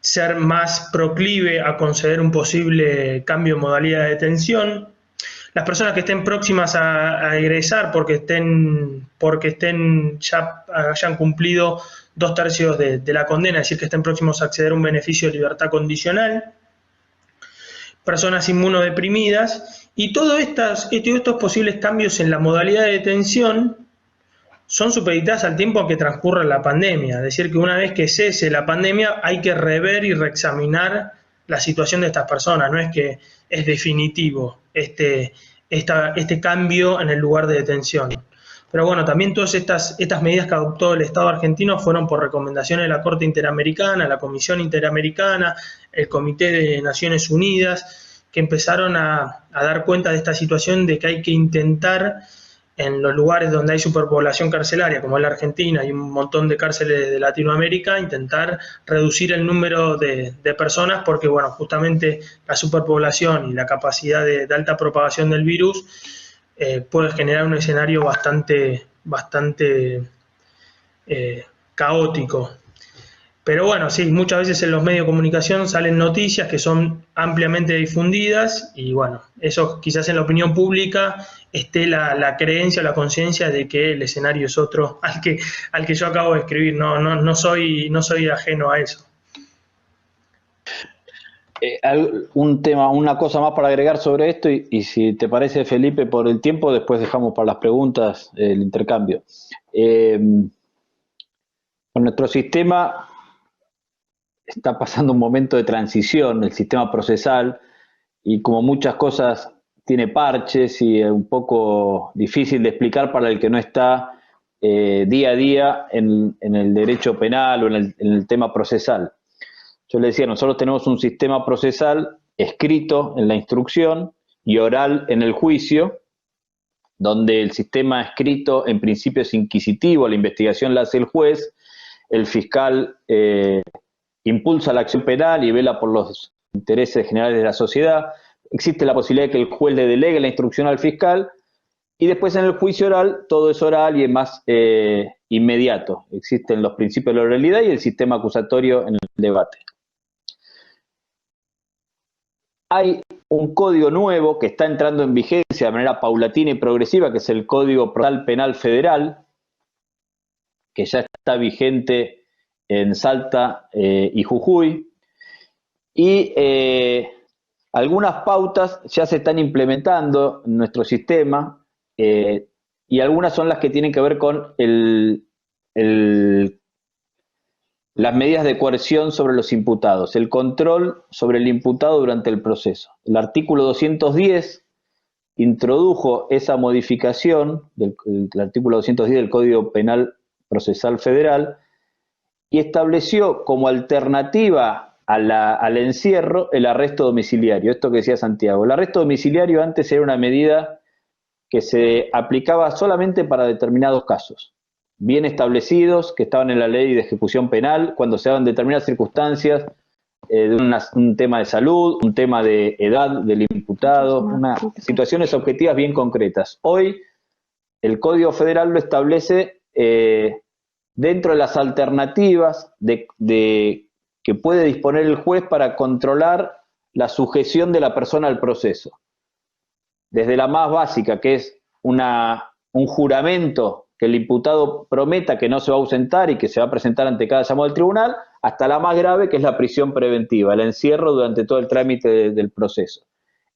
ser más proclive a conceder un posible cambio de modalidad de detención. Las personas que estén próximas a egresar porque ya hayan cumplido 2/3 de la condena, es decir, que estén próximos a acceder a un beneficio de libertad condicional. Personas inmunodeprimidas, y todos estos posibles cambios en la modalidad de detención son supeditadas al tiempo que transcurra la pandemia. Es decir, que una vez que cese la pandemia hay que rever y reexaminar la situación de estas personas. No es que es definitivo este cambio en el lugar de detención. Pero bueno, también todas estas medidas que adoptó el Estado argentino fueron por recomendaciones de la Corte Interamericana, la Comisión Interamericana, el Comité de Naciones Unidas, que empezaron a dar cuenta de esta situación de que hay que intentar en los lugares donde hay superpoblación carcelaria, como es la Argentina y un montón de cárceles de Latinoamérica, intentar reducir el número de personas, porque bueno, justamente la superpoblación y la capacidad de alta propagación del virus puede generar un escenario bastante caótico. Pero bueno, sí, muchas veces en los medios de comunicación salen noticias que son ampliamente difundidas y bueno, eso quizás en la opinión pública esté la creencia o la conciencia de que el escenario es otro al que yo acabo de escribir. No soy ajeno a eso. Una cosa más para agregar sobre esto y si te parece, Felipe, por el tiempo, después dejamos para las preguntas el intercambio. Con nuestro sistema está pasando un momento de transición, el sistema procesal, y como muchas cosas tiene parches y es un poco difícil de explicar para el que no está día a día en el derecho penal o en el tema procesal. Yo le decía, nosotros tenemos un sistema procesal escrito en la instrucción y oral en el juicio, donde el sistema escrito en principio es inquisitivo, la investigación la hace el juez, el fiscal impulsa la acción penal y vela por los intereses generales de la sociedad. Existe la posibilidad de que el juez le delegue la instrucción al fiscal y después en el juicio oral todo es oral y es más inmediato. Existen los principios de la oralidad y el sistema acusatorio en el debate. Hay un código nuevo que está entrando en vigencia de manera paulatina y progresiva, que es el Código Procesal Penal Federal, que ya está vigente en Salta y Jujuy, y algunas pautas ya se están implementando en nuestro sistema, y algunas son las que tienen que ver con las medidas de coerción sobre los imputados, el control sobre el imputado durante el proceso. El artículo 210 introdujo esa modificación, el artículo 210 del Código Penal Procesal Federal, y estableció como alternativa al encierro el arresto domiciliario, esto que decía Santiago. El arresto domiciliario antes era una medida que se aplicaba solamente para determinados casos, bien establecidos, que estaban en la ley de ejecución penal, cuando se daban determinadas circunstancias de un tema de salud, un tema de edad del imputado, situaciones objetivas bien concretas. Hoy el Código Federal lo establece dentro de las alternativas que puede disponer el juez para controlar la sujeción de la persona al proceso. Desde la más básica, que es un juramento que el imputado prometa que no se va a ausentar y que se va a presentar ante cada llamado del tribunal, hasta la más grave, que es la prisión preventiva, el encierro durante todo el trámite del proceso.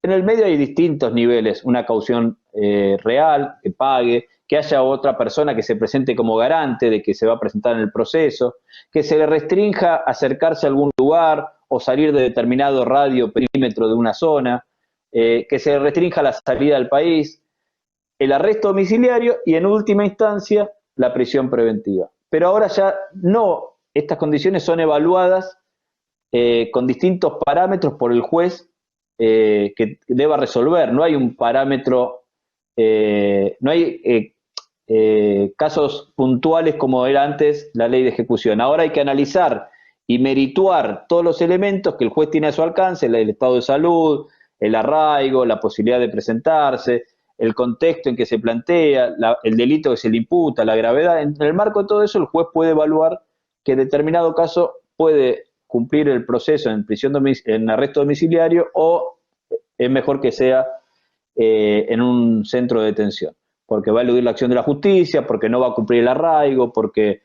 En el medio hay distintos niveles, una caución real, que pague, que haya otra persona que se presente como garante de que se va a presentar en el proceso, que se le restrinja acercarse a algún lugar o salir de determinado radio o perímetro de una zona, que se le restrinja la salida del país, el arresto domiciliario y en última instancia la prisión preventiva. Pero ahora ya no, estas condiciones son evaluadas con distintos parámetros por el juez que deba resolver. No hay un parámetro, no hay casos puntuales como era antes la ley de ejecución. Ahora hay que analizar y merituar todos los elementos que el juez tiene a su alcance, el estado de salud, el arraigo, la posibilidad de presentarse, el contexto en que se plantea, el delito que se le imputa, la gravedad. En el marco de todo eso, el juez puede evaluar que en determinado caso puede cumplir el proceso en arresto domiciliario o es mejor que sea en un centro de detención, porque va a eludir la acción de la justicia, porque no va a cumplir el arraigo, porque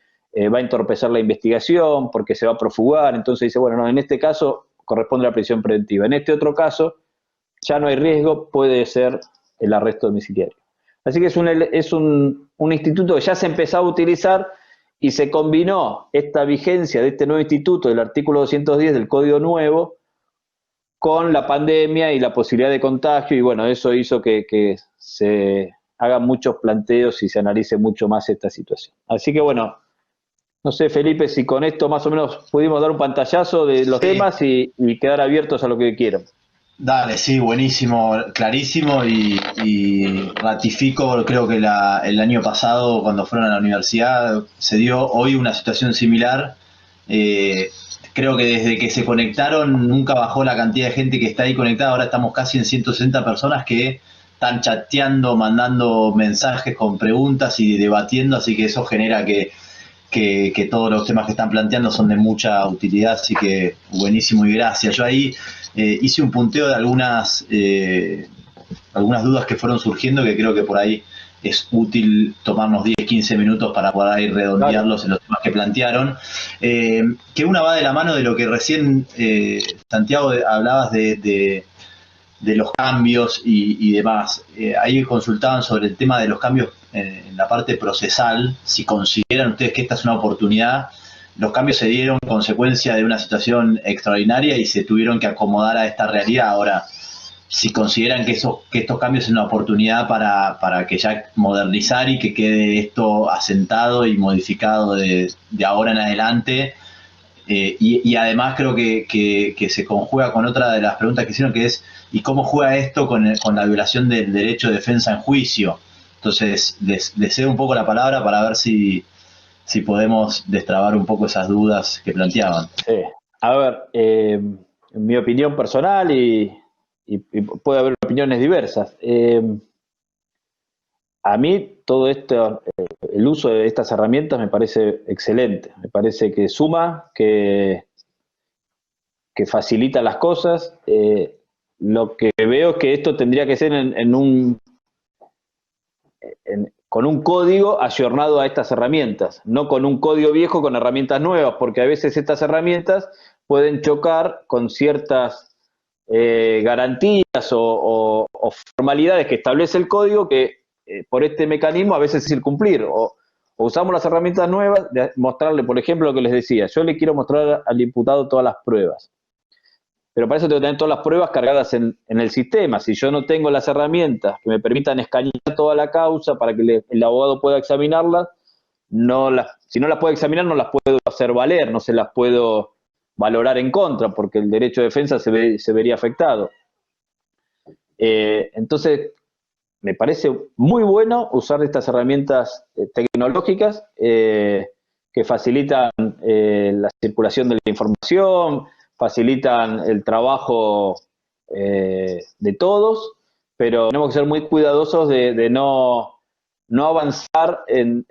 va a entorpecer la investigación, porque se va a profugar. Entonces dice, bueno, no, en este caso corresponde la prisión preventiva. En este otro caso ya no hay riesgo, puede ser el arresto domiciliario. Así que es un instituto que ya se empezó a utilizar y se combinó esta vigencia de este nuevo instituto del artículo 210 del Código Nuevo con la pandemia y la posibilidad de contagio, y bueno, eso hizo que se hagan muchos planteos y se analice mucho más esta situación. Así que bueno, no sé, Felipe, si con esto más o menos pudimos dar un pantallazo de los temas y quedar abiertos a lo que quieran. Dale, sí, buenísimo, clarísimo y ratifico, creo que el año pasado cuando fueron a la universidad se dio hoy una situación similar. Eh, Creo que desde que se conectaron nunca bajó la cantidad de gente que está ahí conectada, ahora estamos casi en 160 personas que están chateando, mandando mensajes con preguntas y debatiendo, así que eso genera que todos los temas que están planteando son de mucha utilidad, así que buenísimo y gracias. Yo ahí hice un punteo de algunas dudas que fueron surgiendo que creo que por ahí es útil tomarnos 10, 15 minutos para poder ir Dale. redondearlos en los temas que plantearon. Que una va de la mano de lo que recién, Santiago, hablabas de los cambios y demás. Ahí consultaban sobre el tema de los cambios en la parte procesal, si consideran ustedes que esta es una oportunidad. Los cambios se dieron consecuencia de una situación extraordinaria y se tuvieron que acomodar a esta realidad. Ahora, si consideran que estos cambios son una oportunidad para que ya modernizar y que quede esto asentado y modificado de ahora en adelante. Y además creo que se conjuga con otra de las preguntas que hicieron, que es ¿y cómo juega esto con la violación del derecho de defensa en juicio? Entonces, les cedo un poco la palabra para ver si podemos destrabar un poco esas dudas que planteaban. Sí. A ver, en mi opinión personal y puede haber opiniones diversas. A mí todo esto, el uso de estas herramientas me parece excelente. Me parece que suma, que facilita las cosas. Lo que veo es que esto tendría que ser con un código ayornado a estas herramientas, no con un código viejo con herramientas nuevas, porque a veces estas herramientas pueden chocar con ciertas garantías o formalidades que establece el código que por este mecanismo a veces es incumplir. O usamos las herramientas nuevas, de mostrarle, por ejemplo, lo que les decía, yo le quiero mostrar al imputado todas las pruebas. Pero para eso tengo que tener todas las pruebas cargadas en el sistema. Si yo no tengo las herramientas que me permitan escanear toda la causa para que el abogado pueda examinarlas, si no las puedo examinar, no las puedo hacer valer, no se las puedo valorar en contra, porque el derecho de defensa se vería afectado. Entonces, me parece muy bueno usar estas herramientas tecnológicas que facilitan la circulación de la información, facilitan el trabajo de todos, pero tenemos que ser muy cuidadosos de no avanzar en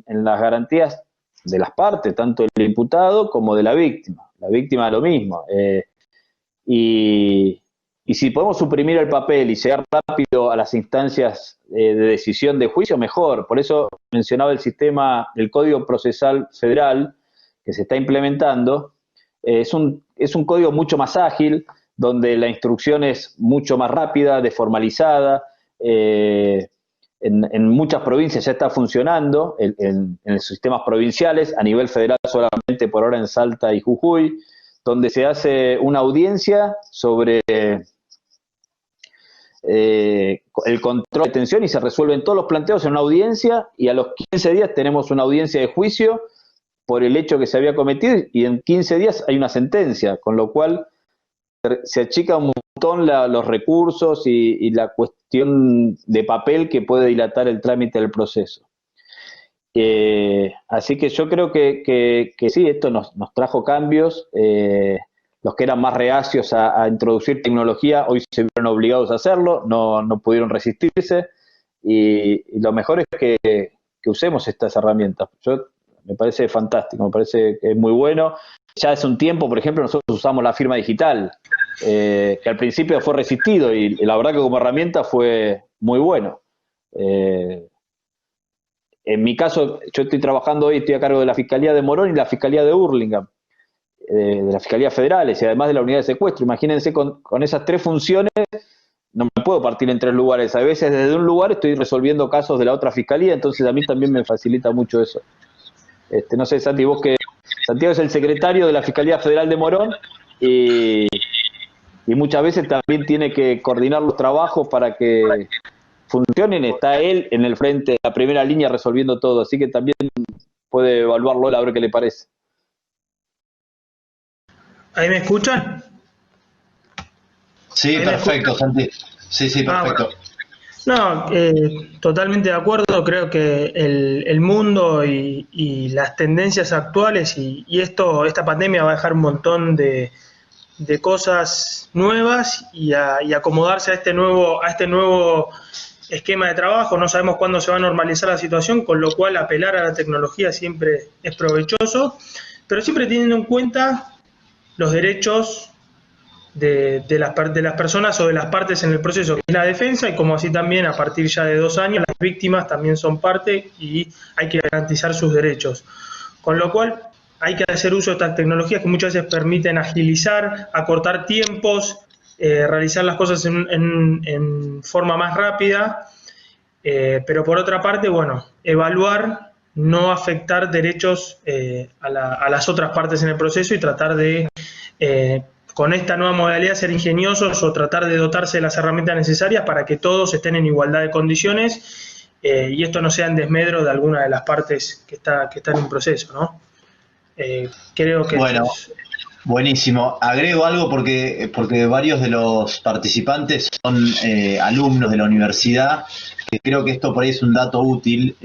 las garantías de las partes, tanto del imputado como de la víctima. La víctima lo mismo. Y, y si podemos suprimir el papel y llegar rápido a las instancias de decisión de juicio, mejor. Por eso mencionaba el sistema del Código Procesal Federal que se está implementando. Es un código mucho más ágil, donde la instrucción es mucho más rápida, desformalizada. En muchas provincias ya está funcionando, en los sistemas provinciales, a nivel federal solamente por ahora en Salta y Jujuy, donde se hace una audiencia sobre el control de detención y se resuelven todos los planteos en una audiencia y a los 15 días tenemos una audiencia de juicio por el hecho que se había cometido y en 15 días hay una sentencia, con lo cual se achica un montón los recursos y la cuestión de papel que puede dilatar el trámite del proceso. Así que yo creo que sí, esto nos trajo cambios. Los que eran más reacios a introducir tecnología hoy se vieron obligados a hacerlo, no pudieron resistirse y lo mejor es que usemos estas herramientas. Me parece fantástico, me parece que es muy bueno. Ya hace un tiempo, por ejemplo, nosotros usamos la firma digital, que al principio fue resistido y la verdad que como herramienta fue muy bueno. En mi caso, yo estoy trabajando hoy, estoy a cargo de la Fiscalía de Morón y la Fiscalía de Hurlingham, de las Fiscalías Federales y además de la Unidad de Secuestro. Imagínense con esas tres funciones, no me puedo partir en tres lugares. A veces desde un lugar estoy resolviendo casos de la otra Fiscalía, entonces a mí también me facilita mucho eso. No sé, Santi, Santiago es el secretario de la Fiscalía Federal de Morón y muchas veces también tiene que coordinar los trabajos para que funcionen. Está él en el frente, la primera línea resolviendo todo, así que también puede evaluarlo a ver qué le parece. ¿Ahí me escuchan? Sí, ¿Ahí me perfecto, escuchas? Santi. Sí, sí, Bueno. perfecto. No, totalmente de acuerdo. Creo que el mundo y las tendencias actuales y esta pandemia va a dejar un montón de cosas nuevas y acomodarse a este nuevo esquema de trabajo. No sabemos cuándo se va a normalizar la situación, con lo cual apelar a la tecnología siempre es provechoso, pero siempre teniendo en cuenta los derechos de las personas o de las partes en el proceso, que es la defensa, y como así también a partir ya de 2 años las víctimas también son parte y hay que garantizar sus derechos. Con lo cual hay que hacer uso de estas tecnologías que muchas veces permiten agilizar, acortar tiempos, realizar las cosas en forma más rápida, pero por otra parte, bueno, evaluar, no afectar derechos a las otras partes en el proceso y tratar de, con esta nueva modalidad, ser ingeniosos o tratar de dotarse de las herramientas necesarias para que todos estén en igualdad de condiciones y esto no sea en desmedro de alguna de las partes que está en un proceso, ¿no? Creo que esto Bueno, es... buenísimo. Agrego algo porque varios de los participantes son alumnos de la universidad, que creo que esto por ahí es un dato útil.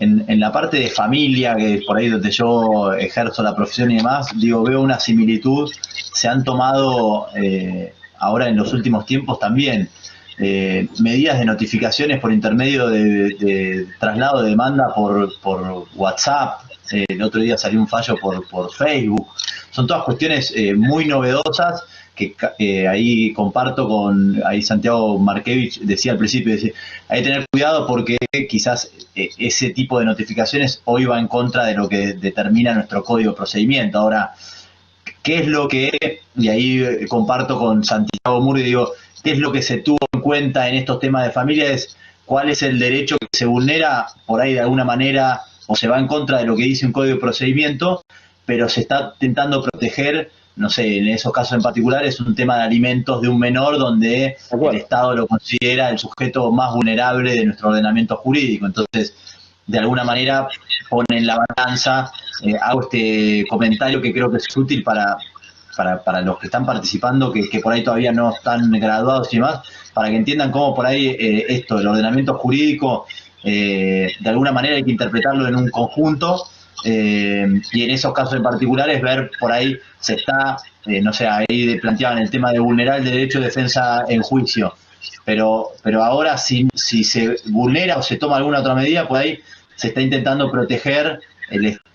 En la parte de familia, que por ahí donde yo ejerzo la profesión y demás, digo, veo una similitud. Se han tomado ahora en los últimos tiempos también medidas de notificaciones por intermedio de traslado de demanda por WhatsApp. El otro día salió un fallo por Facebook. Son todas cuestiones muy novedosas que ahí comparto con, ahí Santiago Markevich decía al principio, decía, hay que tener cuidado porque quizás ese tipo de notificaciones hoy va en contra de lo que determina nuestro código de procedimiento. Ahora, ¿qué es lo que, y ahí comparto con Santiago Murri, digo, qué es lo que se tuvo en cuenta en estos temas de familia? Es cuál es el derecho que se vulnera por ahí de alguna manera o se va en contra de lo que dice un código de procedimiento, pero se está intentando proteger, no sé, en esos casos en particular es un tema de alimentos de un menor donde De el acuerdo. Estado lo considera el sujeto más vulnerable de nuestro ordenamiento jurídico. Entonces, de alguna manera pone en la balanza, hago este comentario que creo que es útil para los que están participando, que por ahí todavía no están graduados y demás, para que entiendan cómo por ahí esto, el ordenamiento jurídico, de alguna manera hay que interpretarlo en un conjunto, y en esos casos en particular es ver por ahí se está, no sé, ahí planteaban el tema de vulnerar el derecho de defensa en juicio, pero ahora si se vulnera o se toma alguna otra medida, por ahí se está intentando proteger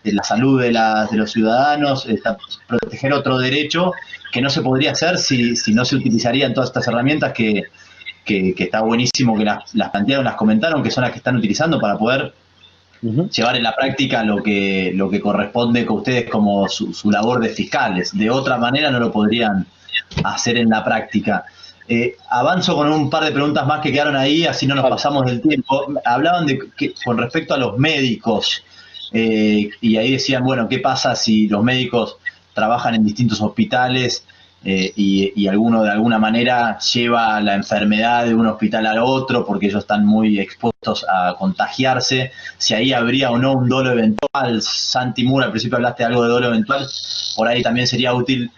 la salud de los ciudadanos, proteger otro derecho que no se podría hacer si no se utilizarían todas estas herramientas que está buenísimo que las plantearon, las comentaron, que son las que están utilizando para poder Ujú. llevar en la práctica lo que corresponde con ustedes como su labor de fiscales. De otra manera no lo podrían hacer en la práctica. Avanzo con un par de preguntas más que quedaron ahí, así no nos Vale. pasamos del tiempo. Hablaban de que con respecto a los médicos, y ahí decían, bueno, ¿qué pasa si los médicos trabajan en distintos hospitales y alguno de alguna manera lleva la enfermedad de un hospital al otro porque ellos están muy expuestos a contagiarse? Si ahí habría o no un dolo eventual. Santi Mura, al principio hablaste de algo de dolo eventual, por ahí también sería útil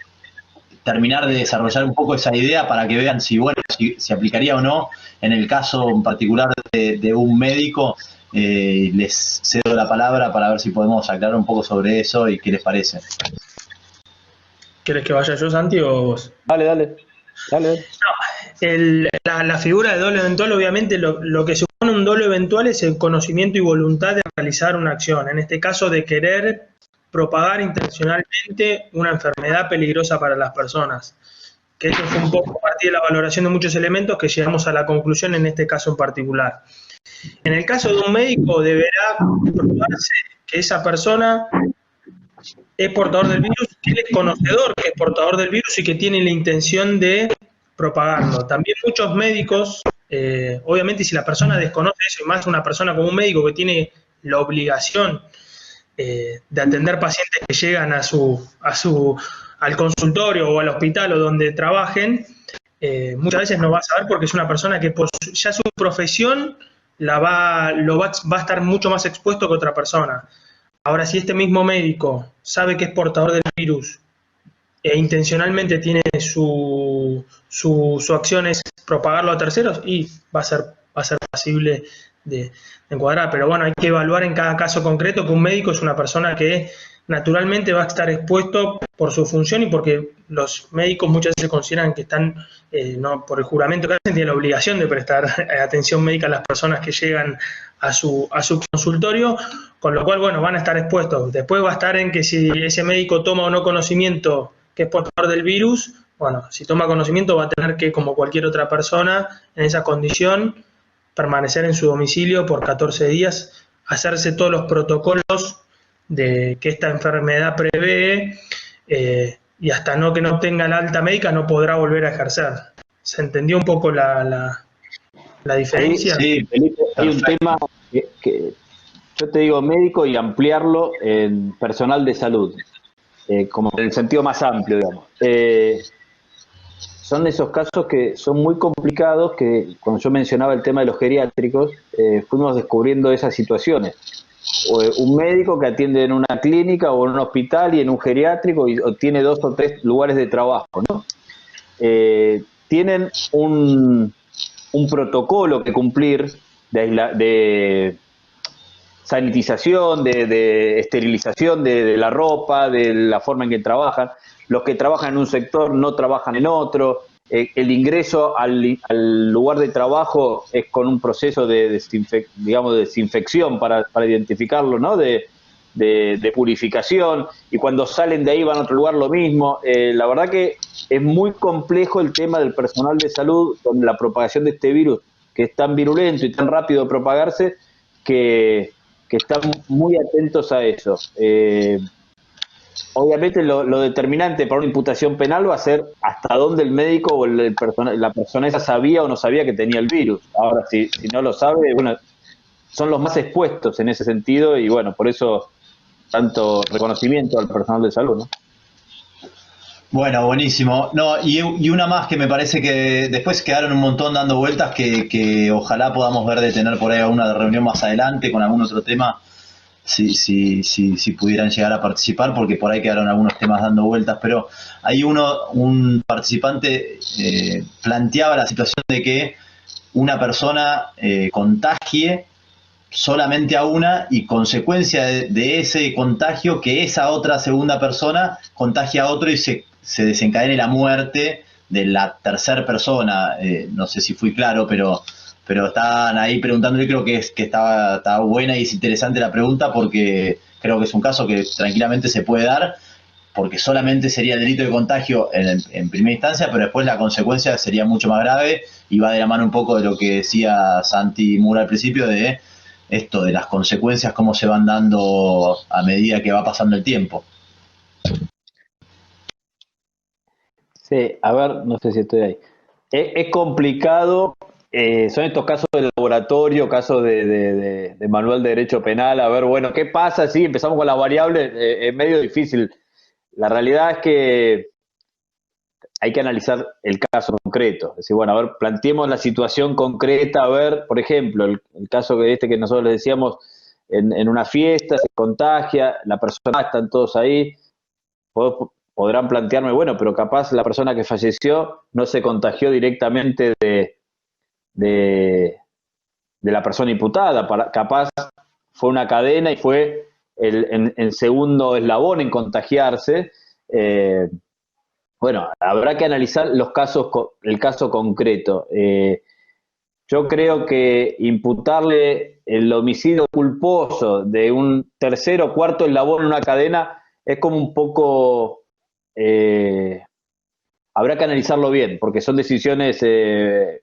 terminar de desarrollar un poco esa idea para que vean si, bueno, si aplicaría o no en el caso en particular de un médico. Les cedo la palabra para ver si podemos aclarar un poco sobre eso y qué les parece. ¿Quieres que vaya yo, Santi, o vos? Dale, dale. Dale, dale. La figura de dolo eventual, obviamente, lo que supone un dolo eventual es el conocimiento y voluntad de realizar una acción, en este caso de querer propagar intencionalmente una enfermedad peligrosa para las personas. Que eso fue un poco a partir de la valoración de muchos elementos que llegamos a la conclusión en este caso en particular. En el caso de un médico deberá probarse que esa persona es portador del virus, que él es conocedor que es portador del virus y que tiene la intención de propagarlo. También muchos médicos, obviamente si la persona desconoce eso, y más una persona como un médico que tiene la obligación de atender pacientes que llegan al consultorio o al hospital o donde trabajen, muchas veces no va a saber porque es una persona que por ya su profesión va a estar mucho más expuesto que otra persona. Ahora, si este mismo médico sabe que es portador del virus intencionalmente tiene su acción es propagarlo a terceros y va a ser pasible de encuadrar. Pero bueno, hay que evaluar en cada caso concreto que un médico es una persona que naturalmente va a estar expuesto por su función y porque los médicos muchas veces consideran que están, no por el juramento que hacen, tienen la obligación de prestar atención médica a las personas que llegan a su consultorio, con lo cual, bueno, van a estar expuestos. Después va a estar en que si ese médico toma o no conocimiento que es portador del virus, bueno, si toma conocimiento va a tener que, como cualquier otra persona en esa condición, permanecer en su domicilio por 14 días, hacerse todos los protocolos de que esta enfermedad prevé, y hasta que no obtenga la alta médica no podrá volver a ejercer. ¿Se entendió un poco la diferencia? Sí, Felipe, hay un tema que yo te digo médico y ampliarlo en personal de salud, como en el sentido más amplio, digamos. Son esos casos que son muy complicados, que cuando yo mencionaba el tema de los geriátricos, fuimos descubriendo esas situaciones. Un médico que atiende en una clínica o en un hospital y en un geriátrico o tiene 2 o 3 lugares de trabajo, ¿no? Tienen un protocolo que cumplir de sanitización, de esterilización de la ropa, de la forma en que trabajan. Los que trabajan en un sector no trabajan en otro. El ingreso al lugar de trabajo es con un proceso de desinfección para identificarlo, ¿no? De purificación, y cuando salen de ahí van a otro lugar lo mismo. La verdad que es muy complejo el tema del personal de salud con la propagación de este virus, que es tan virulento y tan rápido de propagarse, que están muy atentos a eso. Obviamente lo determinante para una imputación penal va a ser hasta dónde el médico o la persona esa sabía o no sabía que tenía el virus. Ahora, si no lo sabe, bueno, son los más expuestos en ese sentido, y bueno, por eso tanto reconocimiento al personal de salud, ¿no? Bueno, buenísimo. No, y una más que me parece que después quedaron un montón dando vueltas que ojalá podamos ver de tener por ahí una reunión más adelante con algún otro tema, si pudieran llegar a participar, porque por ahí quedaron algunos temas dando vueltas, pero hay un participante planteaba la situación de que una persona contagie solamente a una y consecuencia de ese contagio que esa otra segunda persona contagie a otro y se desencadene la muerte de la tercera persona. No sé si fui claro, pero estaban ahí preguntando. Yo creo que estaba buena y es interesante la pregunta, porque creo que es un caso que tranquilamente se puede dar, porque solamente sería el delito de contagio en primera instancia, pero después la consecuencia sería mucho más grave, y va de la mano un poco de lo que decía Santi Mura al principio, de esto de las consecuencias, cómo se van dando a medida que va pasando el tiempo. Sí, a ver, no sé si estoy ahí. Es complicado, son estos casos de laboratorio, casos de manual de derecho penal. A ver, bueno, ¿qué pasa si empezamos con las variables? Es medio difícil. La realidad es que hay que analizar el caso concreto. Es decir, bueno, a ver, planteemos la situación concreta. A ver, por ejemplo, el caso que nosotros les decíamos, en una fiesta se contagia, la persona, están todos ahí. Podrán plantearme, bueno, pero capaz la persona que falleció no se contagió directamente de la persona imputada. Capaz fue una cadena y fue el segundo eslabón en contagiarse. Bueno, habrá que analizar el caso concreto. Yo creo que imputarle el homicidio culposo de un tercer o cuarto eslabón en una cadena es como un poco... habrá que analizarlo bien, porque son decisiones que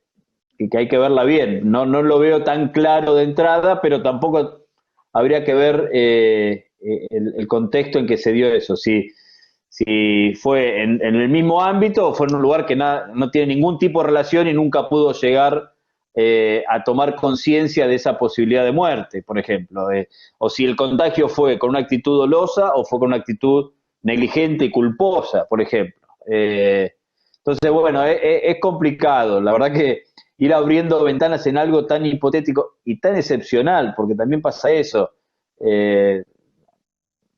hay que verla bien. No lo veo tan claro de entrada, pero tampoco habría que ver el contexto en que se dio eso. Si fue en el mismo ámbito o fue en un lugar que no tiene ningún tipo de relación y nunca pudo llegar a tomar conciencia de esa posibilidad de muerte, por ejemplo. O si el contagio fue con una actitud dolosa o fue con una actitud negligente y culposa, por ejemplo. Entonces, bueno, es complicado. La verdad que ir abriendo ventanas en algo tan hipotético y tan excepcional, porque también pasa eso.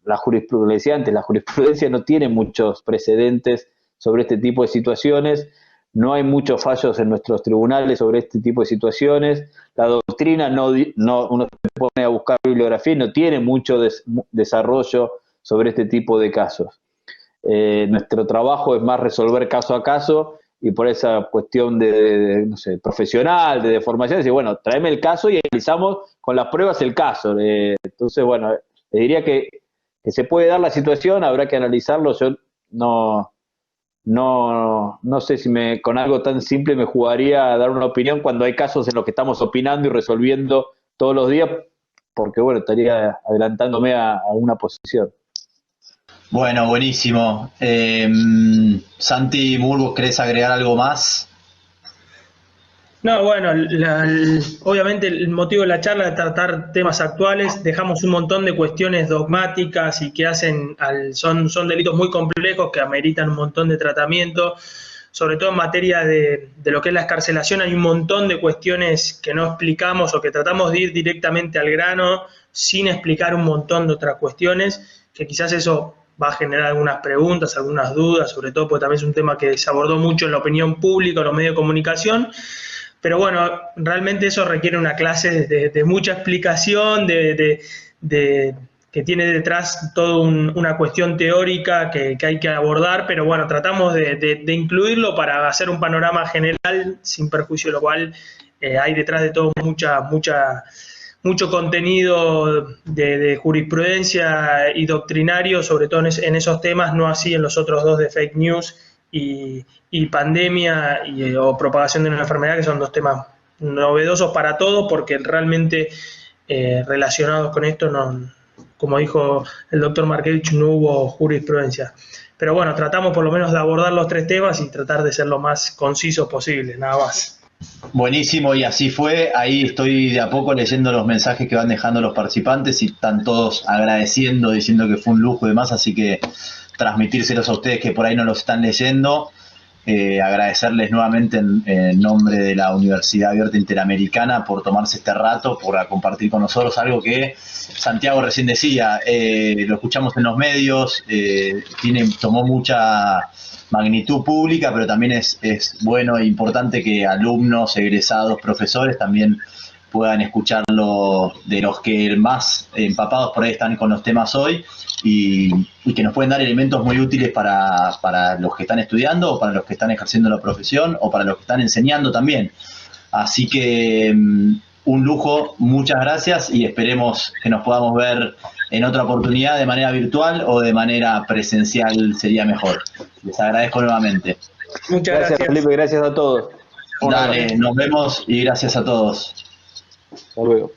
la jurisprudencia antes, la jurisprudencia no tiene muchos precedentes sobre este tipo de situaciones, no hay muchos fallos en nuestros tribunales sobre este tipo de situaciones, la doctrina uno se pone a buscar bibliografía y no tiene mucho desarrollo sobre este tipo de casos. Nuestro trabajo es más resolver caso a caso y por esa cuestión no sé, profesional, de formación, decir, bueno, tráeme el caso y analizamos con las pruebas el caso. Entonces, bueno, le diría que se puede dar la situación, habrá que analizarlo. Yo no sé si con algo tan simple me jugaría a dar una opinión cuando hay casos en los que estamos opinando y resolviendo todos los días, porque bueno, estaría adelantándome a una posición. Bueno, buenísimo. Santi Murgos, ¿querés agregar algo más? No, bueno, obviamente el motivo de la charla es tratar temas actuales, dejamos un montón de cuestiones dogmáticas y que son delitos muy complejos que ameritan un montón de tratamiento, sobre todo en materia de lo que es la excarcelación. Hay un montón de cuestiones que no explicamos o que tratamos de ir directamente al grano sin explicar un montón de otras cuestiones, que quizás eso va a generar algunas preguntas, algunas dudas, sobre todo porque también es un tema que se abordó mucho en la opinión pública, en los medios de comunicación. Pero bueno, realmente eso requiere una clase de mucha explicación, que tiene detrás toda una cuestión teórica que hay que abordar, pero bueno, tratamos de incluirlo para hacer un panorama general sin perjuicio de lo cual hay detrás de todo mucho contenido de jurisprudencia y doctrinario, sobre todo en esos temas, no así en los otros dos de fake news y pandemia o propagación de una enfermedad, que son dos temas novedosos para todos, porque realmente relacionados con esto, como dijo el doctor Markevich, no hubo jurisprudencia. Pero bueno, tratamos por lo menos de abordar los tres temas y tratar de ser lo más concisos posible, nada más. Buenísimo, y así fue. Ahí estoy de a poco leyendo los mensajes que van dejando los participantes y están todos agradeciendo, diciendo que fue un lujo y demás, así que transmitírselos a ustedes que por ahí no los están leyendo. Agradecerles nuevamente en nombre de la Universidad Abierta Interamericana por tomarse este rato, por compartir con nosotros algo que Santiago recién decía, lo escuchamos en los medios, tomó mucha magnitud pública, pero también es bueno e importante que alumnos, egresados, profesores también puedan escucharlo de los que más empapados por ahí están con los temas hoy y que nos pueden dar elementos muy útiles para los que están estudiando o para los que están ejerciendo la profesión o para los que están enseñando también. Así que un lujo, muchas gracias y esperemos que nos podamos ver en otra oportunidad de manera virtual o de manera presencial sería mejor. Les agradezco nuevamente. Muchas gracias. Felipe, gracias a todos. Dale, nos vemos y gracias a todos. Hasta luego.